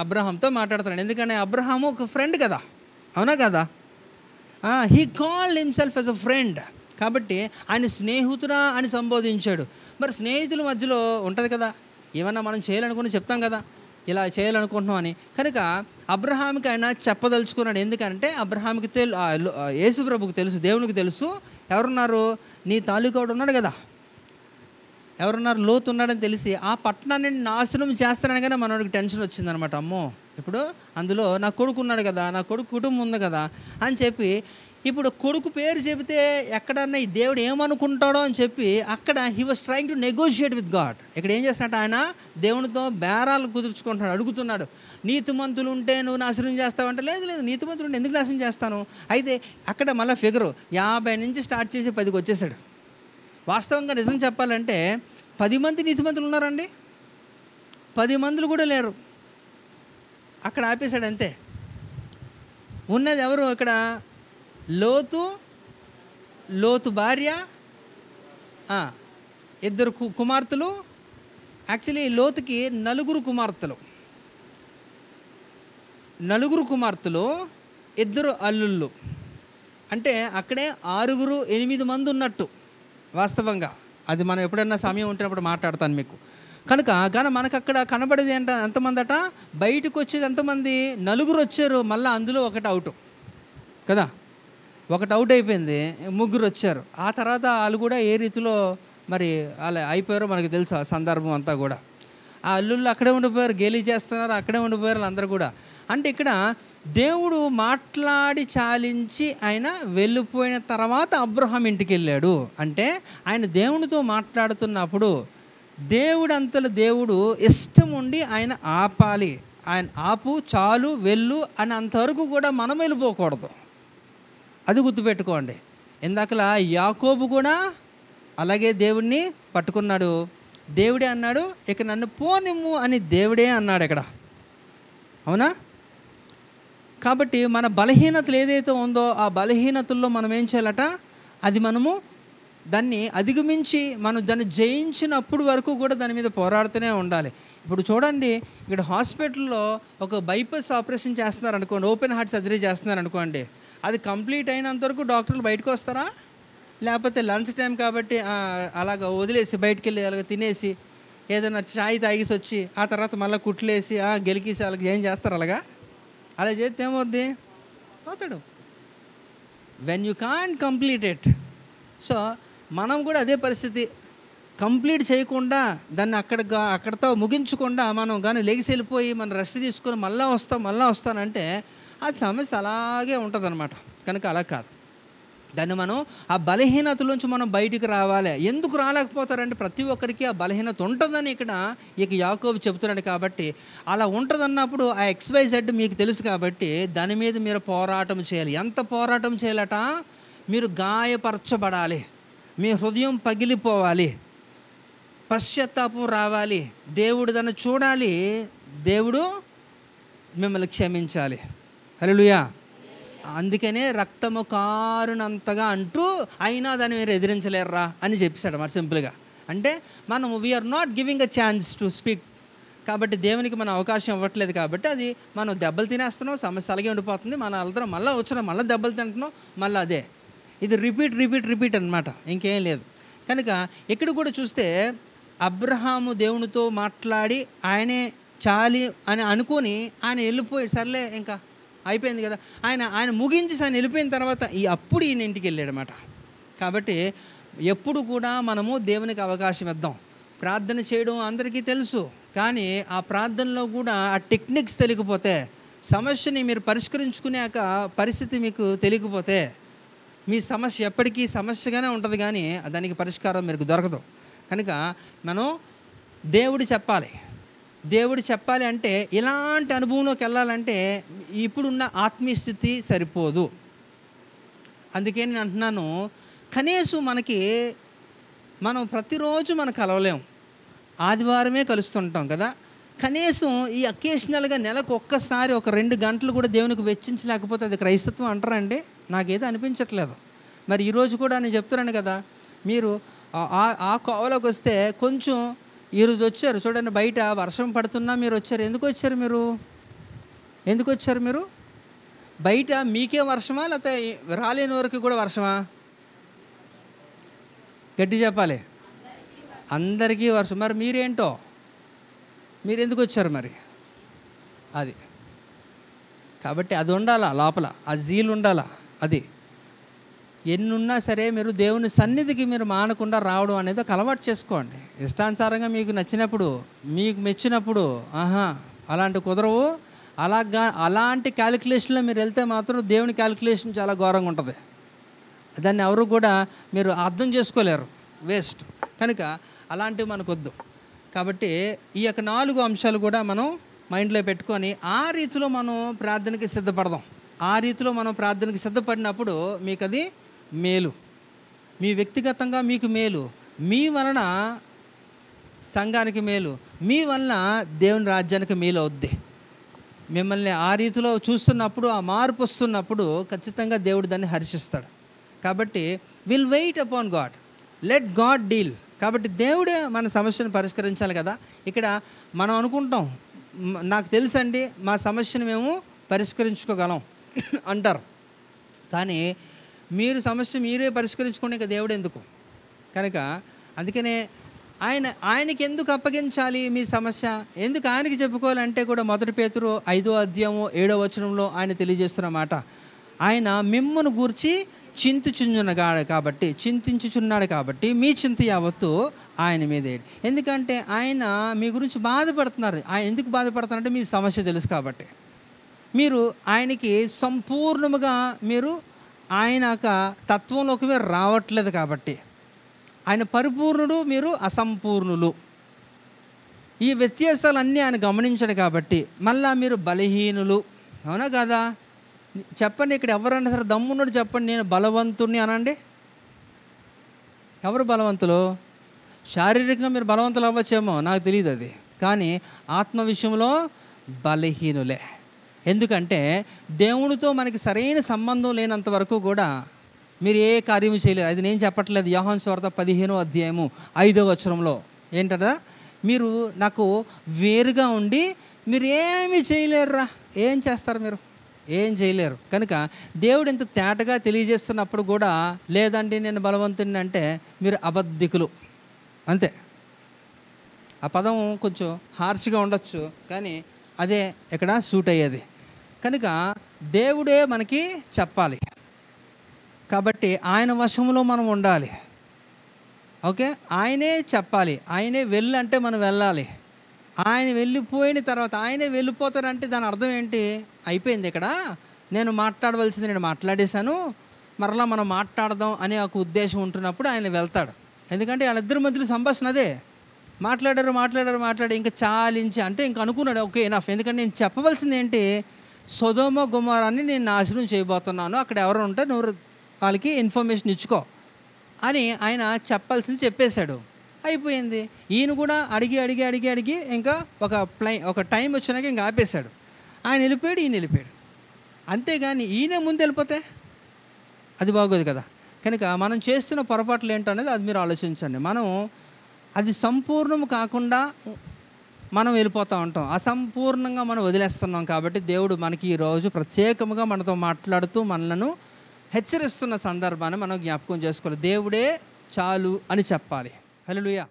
అబ్రహాంతో మాట్లాడుతున్నాడు. ఎందుకంటే అబ్రహాము ఒక ఫ్రెండ్ కదా. అవునా కదా? He called himself as a friend. కాబట్టి ఆయన స్నేహితుడా అని సంబోధించాడు. మరి స్నేహితుల మధ్యలో ఉంటుంది కదా, ఏమన్నా మనం చేయాలనుకుని చెప్తాం కదా, ఇలా చేయాలనుకుంటున్నాం అని. కనుక అబ్రహాంకి ఆయన చెప్పదలుచుకున్నాడు. ఎందుకంటే అబ్రహాంకి యేసు ప్రభుకి తెలుసు, దేవునికి తెలుసు ఎవరున్నారు, నీ తాలూకాడు ఉన్నాడు కదా, ఎవరున్నారు, లోతు ఉన్నాడని తెలిసి ఆ పట్టణాన్ని నాశనం చేస్తానని కానీ మనోడికి టెన్షన్ వచ్చిందనమాట. అమ్మో, ఇప్పుడు అందులో నా కొడుకు ఉన్నాడు కదా, నా కొడుకు కుటుంబం ఉంది కదా అని చెప్పి, ఇప్పుడు కొడుకు పేరు చెబితే ఎక్కడన్నా ఈ దేవుడు ఏమనుకుంటాడో అని చెప్పి అక్కడ he was trying to negotiate with God. ఇక్కడ ఏం చేస్తున్నాడు? ఆయన దేవునితో బేరాలు కుదుర్చుకుంటున్నాడు, అడుగుతున్నాడు. నీతిమంతులు ఉంటే నువ్వు నాశనం చేస్తావంటే, లేదు లేదు, నీతిమంతులు ఉంటే ఎందుకు నాశనం చేస్తాను? అయితే అక్కడ మళ్ళీ ఫిగరు 50 నుంచి స్టార్ట్ చేసి 10కి వచ్చేసాడు. వాస్తవంగా నిజం చెప్పాలంటే 10 మంది నీతిమంతులు ఉన్నారండి, 10 మందులు కూడా లేరు. అక్కడ ఆపేశాడు అంతే. ఉన్నది ఎవరు ఇక్కడ? లోతు భార్య, 2 కుమార్తెలు. యాక్చువల్లీ లోతుకి 4 కుమార్తెలు, 2 అల్లుళ్ళు. అంటే అక్కడే 8 మంది ఉన్నట్టు వాస్తవంగా. అది మనం ఎప్పుడైనా సమయం ఉంటున్నప్పుడు మాట్లాడతాను మీకు. కానీ మనకు అక్కడ కనబడేది ఎంతమంది అట? బయటకు వచ్చేది ఎంతమంది? 4 వచ్చారు, మళ్ళీ అందులో 1 అవుట్ కదా. 1 అవుట్ అయిపోయింది, 3 వచ్చారు. ఆ తర్వాత వాళ్ళు కూడా ఏ రీతిలో మరి అలా అయిపోయారో మనకు తెలుసు. ఆ సందర్భం అంతా కూడా ఆ అల్లుళ్ళు అక్కడే ఉండిపోయారు, గేలి చేస్తున్నారు, అక్కడే ఉండిపోయారు అందరూ కూడా. అంటే ఇక్కడ దేవుడు మాట్లాడి చాలించి ఆయన వెళ్ళిపోయిన తర్వాత అబ్రహాం ఇంటికి వెళ్ళాడు. అంటే ఆయన దేవునితో మాట్లాడుతున్నప్పుడు దేవుడు ఇష్టం ఉండి ఆయన ఆపాలి. ఆయన ఆపు, చాలు, వెళ్ళు అని అంతవరకు కూడా మనం వెళ్ళిపోకూడదు. అది గుర్తుపెట్టుకోండి. ఇందాకలా యాకోబు కూడా అలాగే దేవుడిని పట్టుకున్నాడు. దేవుడే అన్నాడు, ఇక నన్ను పోనిమ్ము అని దేవుడే అన్నాడు ఇక్కడ. అవునా? కాబట్టి మన బలహీనతలు ఏదైతే ఉందో ఆ బలహీనతల్లో మనం ఏం చేయాలట? అది మనము దాన్ని అధిగమించి మనం దాన్ని జయించినప్పుడు వరకు కూడా దాని మీద పోరాడుతూనే ఉండాలి. ఇప్పుడు చూడండి, ఇక్కడ హాస్పిటల్లో ఒక బైపాస్ ఆపరేషన్ చేస్తున్నారు అనుకోండి, ఓపెన్ హార్ట్ సర్జరీ చేస్తున్నారు అనుకోండి. అది కంప్లీట్ అయినంత వరకు డాక్టర్లు బయటకు వస్తారా? లేకపోతే లంచ్ టైం కాబట్టి అలాగ వదిలేసి బయటికి వెళ్ళి అలాగ తినేసి ఏదైనా చాయ్ తాగేసి వచ్చి ఆ తర్వాత మళ్ళీ కుట్లేసి గెలికేసి అలాగ ఏం చేస్తారు? అలా చేస్తే ఏమవుద్ది? పోతాడు. When you can't complete it. So మనం కూడా అదే పరిస్థితి. కంప్లీట్ చేయకుండా దాన్ని అక్కడితో ముగించకుండా మనం కానీ లెగిసి వెళ్ళిపోయి మనం రెస్ట్ తీసుకొని మళ్ళీ వస్తానంటే అది సమస్య అలాగే ఉంటుంది అన్నమాట. కనుక అలా కాదు. దాన్ని మనం ఆ బలహీనతలోంచి మనం బయటికి రావాలి. ఎందుకు రాలేకపోతారంటే ప్రతి ఒక్కరికి ఆ బలహీనత ఉంటుందని ఇక యాకోబు చెబుతున్నాడు. కాబట్టి అలా ఉంటుందన్నప్పుడు ఆ XYZ మీకు తెలుసు కాబట్టి దాని మీద మీరు పోరాటం చేయాలి. ఎంత పోరాటం చేయాలట? మీరు గాయపరచబడాలి, మీ హృదయం పగిలిపోవాలి, పశ్చాత్తాపం రావాలి, దేవుడు దాన్ని చూడాలి, దేవుడు మిమ్మల్ని క్షమించాలి. హల్లెలూయా. అందుకనే రక్తము కారునంతగా అంటూ అయినా దాన్ని మీరు ఎదిరించలేర్రా అని చెప్పేశాడు మరి సింపుల్గా. అంటే మనం we are not giving a chance to speak. కాబట్టి దేవునికి మనం అవకాశం ఇవ్వట్లేదు. కాబట్టి అది మనం దెబ్బలు తినేస్తున్నాం, సమస్య అలాగే ఉండిపోతుంది. మన వెళ్తున్నాం, మళ్ళీ వచ్చినాం, మళ్ళీ దెబ్బలు తింటున్నాం, మళ్ళీ అదే. ఇది రిపీట్ అనమాట, ఇంకేం లేదు. కనుక ఇక్కడ కూడా చూస్తే అబ్రహాము దేవునితో మాట్లాడి ఆయనే చాలి అని అనుకొని ఆయన వెళ్ళిపోయి, సర్లే ఇంకా అయిపోయింది కదా, ఆయన ముగించి ఆయన వెళ్ళిపోయిన తర్వాత అప్పుడు ఈయన ఇంటికి వెళ్ళాడనమాట. కాబట్టి ఎప్పుడు కూడా మనము దేవునికి అవకాశం ఇద్దాం. ప్రార్థన చేయడం అందరికీ తెలుసు, కానీ ఆ ప్రార్థనలో కూడా ఆ టెక్నిక్స్ తెలియకపోతే, సమస్యని మీరు పరిష్కరించుకునేక పరిస్థితి మీకు తెలియకపోతే మీ సమస్య ఎప్పటికీ సమస్యగానే ఉంటుంది, కానీ దానికి పరిష్కారం మీకు దొరకదు. కనుక మనం దేవుడు చెప్పాలి అంటే ఇలాంటి అనుభవంలోకి వెళ్ళాలంటే ఇప్పుడున్న ఆత్మీయ స్థితి సరిపోదు. అందుకే నేను అంటున్నాను, కనీసం మనం ప్రతిరోజు మనం కలవలేం, ఆదివారమే కలుస్తుంటాం కదా. కనీసం ఈ అకేషనల్గా నెలకు ఒక్కసారి ఒక 2 గంటలు కూడా దేవునికి వెచ్చించలేకపోతే అది క్రైస్తత్వం అంటారండి? నాకేదో అనిపించట్లేదు. మరి ఈరోజు కూడా నేను చెప్తున్నాను కదా, మీరు ఆ కోవలోకి వస్తే కొంచెం ఈరోజు వచ్చారు చూడండి, బయట వర్షం పడుతున్నా మీరు వచ్చారు. ఎందుకు వచ్చారు మీరు? బయట మీకే వర్షమా, లేకపోతే రాలేని వరకు కూడా వర్షమా? గట్టి చెప్పాలి. అందరికీ వర్షం. మరి మీరేంటో, మీరు ఎందుకు వచ్చారు మరి? అది కాబట్టి అది ఉండాలా, లోపల ఆ జీలు ఉండాలా. అది ఎన్నున్నా సరే మీరు దేవుని సన్నిధికి మీరు మానకుండా రావడం అనేది ఒక అలవాటు చేసుకోండి. ఇష్టానుసారంగా మీకు నచ్చినప్పుడు, మీకు మెచ్చినప్పుడు అలాంటి కుదరవు. అలాంటి క్యాలిక్యులేషన్లో మీరు వెళ్తే మాత్రం దేవుని క్యాలిక్యులేషన్ చాలా ఘోరంగా ఉంటుంది. దాన్ని ఎవరు కూడా మీరు అర్థం చేసుకోలేరు, వేస్ట్. కనుక అలాంటివి మనకొద్దు. కాబట్టి ఈ యొక్క 4 అంశాలు కూడా మనం మైండ్లో పెట్టుకొని ఆ రీతిలో మనం ప్రార్థనకి సిద్ధపడదాం. ఆ రీతిలో మనం ప్రార్థనకి సిద్ధపడినప్పుడు మీకు అది మేలు, మీ వ్యక్తిగతంగా మీకు మేలు, మీ వలన సంఘానికి మేలు, మీ వలన దేవుని రాజ్యానికి మేలు అవుద్ది. మిమ్మల్ని ఆ రీతిలో చూస్తున్నప్పుడు, ఆ మార్పు వస్తున్నప్పుడు ఖచ్చితంగా దేవుడు దాన్ని హర్షిస్తాడు. కాబట్టి will wait upon God, let God deal. కాబట్టి దేవుడే మన సమస్యను పరిష్కరించాలి కదా. ఇక్కడ మనం అనుకుంటాం, నాకు తెలుసండి మా సమస్యను మేము పరిష్కరించుకోగలం అంటారు. కానీ మీరు సమస్య మీరే పరిష్కరించుకోండి, ఇక దేవుడు ఎందుకు? కనుక అందుకనే ఆయనకి ఎందుకు అప్పగించాలి మీ సమస్య? ఎందుకు ఆయనకి చెప్పుకోవాలంటే కూడా 1 పేతురు 5వ అధ్యాయము 7వ వచనంలో ఆయన తెలియజేస్తున్నమాట, ఆయన మిమ్మును గూర్చి చింతించుచున్నాడు కాబట్టి మీ చింత యావత్తు ఆయన మీదే. ఎందుకంటే ఆయన మీ గురించి బాధపడుతున్నారు. ఆయన ఎందుకు బాధపడుతున్నారంటే మీ సమస్య తెలుసు కాబట్టి. మీరు ఆయనకి సంపూర్ణముగా మీరు ఆయన తత్వంలోకి మీరు రావట్లేదు కాబట్టి. ఆయన పరిపూర్ణుడు, మీరు అసంపూర్ణులు. ఈ వ్యత్యాసాలన్నీ ఆయన గమనించడు కాబట్టి మళ్ళా మీరు బలహీనులు. అవునా కదా? చెప్పండి, ఇక్కడ ఎవరన్నా సరే దమ్మున్నాడు చెప్పండి, నేను బలవంతుణ్ణి అనండి. ఎవరు బలవంతులు? శారీరకంగా మీరు బలవంతులు అవ్వచ్చేమో, నాకు తెలియదు అది, కానీ ఆత్మ విషయంలో బలహీనులే. ఎందుకంటే దేవునితో మనకి సరైన సంబంధం లేనంత వరకు కూడా మీరు ఏ కార్యము చేయలేదు. అది నేను చెప్పట్లేదు. యోహాను సువార్త 15వ అధ్యాయము 5వ వచనంలో ఏంటంటే, మీరు నాకు వేరుగా ఉండి మీరు ఏమీ చేయలేరురా. ఏం చేస్తారు మీరు? ఏం చేయలేరు. కనుక దేవుడు ఇంత తేటగా తెలియజేస్తున్నప్పుడు కూడా లేదండి నేను బలవంతుని అంటే మీరు అబద్ధికులు అంతే. ఆ పదం కొంచెం హార్ష్గా ఉండొచ్చు, కానీ అదే ఇక్కడ సూట్ అయ్యేది. కనుక దేవుడే మనకి చెప్పాలి కాబట్టి ఆయన వశంలో మనం ఉండాలి. ఓకే, ఆయనే చెప్పాలి, ఆయనే వెళ్ళంటే మనం వెళ్ళాలి. ఆయన వెళ్ళిపోయిన తర్వాత ఆయనే వెళ్ళిపోతారంటే దాని అర్థం ఏంటి? అయిపోయింది, ఇక్కడ నేను మాట్లాడవలసింది నేను మాట్లాడేశాను, మరలా మనం మాట్లాడదాం అనే ఒక ఉద్దేశం ఉంటున్నప్పుడు ఆయన వెళ్తాడు. ఎందుకంటే వాళ్ళిద్దరి మధ్యలో సంభాషణ అదే. మాట్లాడి ఇంకా చాలించి అంటే ఇంక అనుకున్నాడు, ఓకే ఎనఫ్. ఎందుకంటే నేను చెప్పవలసింది ఏంటి, సొదొమ గొమొరాని నేను నాశనం చేయబోతున్నాను, అక్కడ ఎవరు ఉంటే నువ్వు వాళ్ళకి ఇన్ఫర్మేషన్ ఇచ్చుకో అని ఆయన చెప్పాల్సింది చెప్పేశాడు. అయిపోయింది. ఈయన కూడా అడిగి ఇంకా ఒక టైం వచ్చినాక ఇంకా ఆపేశాడు. ఆయన వెళ్ళిపోయాడు, ఈయన వెళ్ళిపోయాడు. అంతేగాని ఈయన ముందు వెళ్ళిపోతే అది బాగోదు కదా. కనుక మనం చేస్తున్న పొరపాట్లు ఏంటనేది అది మీరు ఆలోచించండి. మనం అది సంపూర్ణము కాకుండా మనం వెళ్ళిపోతూ ఉంటాం, అసంపూర్ణంగా మనం వదిలేస్తున్నాం. కాబట్టి దేవుడు మనకి ఈరోజు ప్రత్యేకంగా మనతో మాట్లాడుతూ మనలను హెచ్చరిస్తున్న సందర్భాన్ని మనం జ్ఞాపకం చేసుకోవాలి. దేవుడే చాలు అని చెప్పాలి. హల్లెలూయా.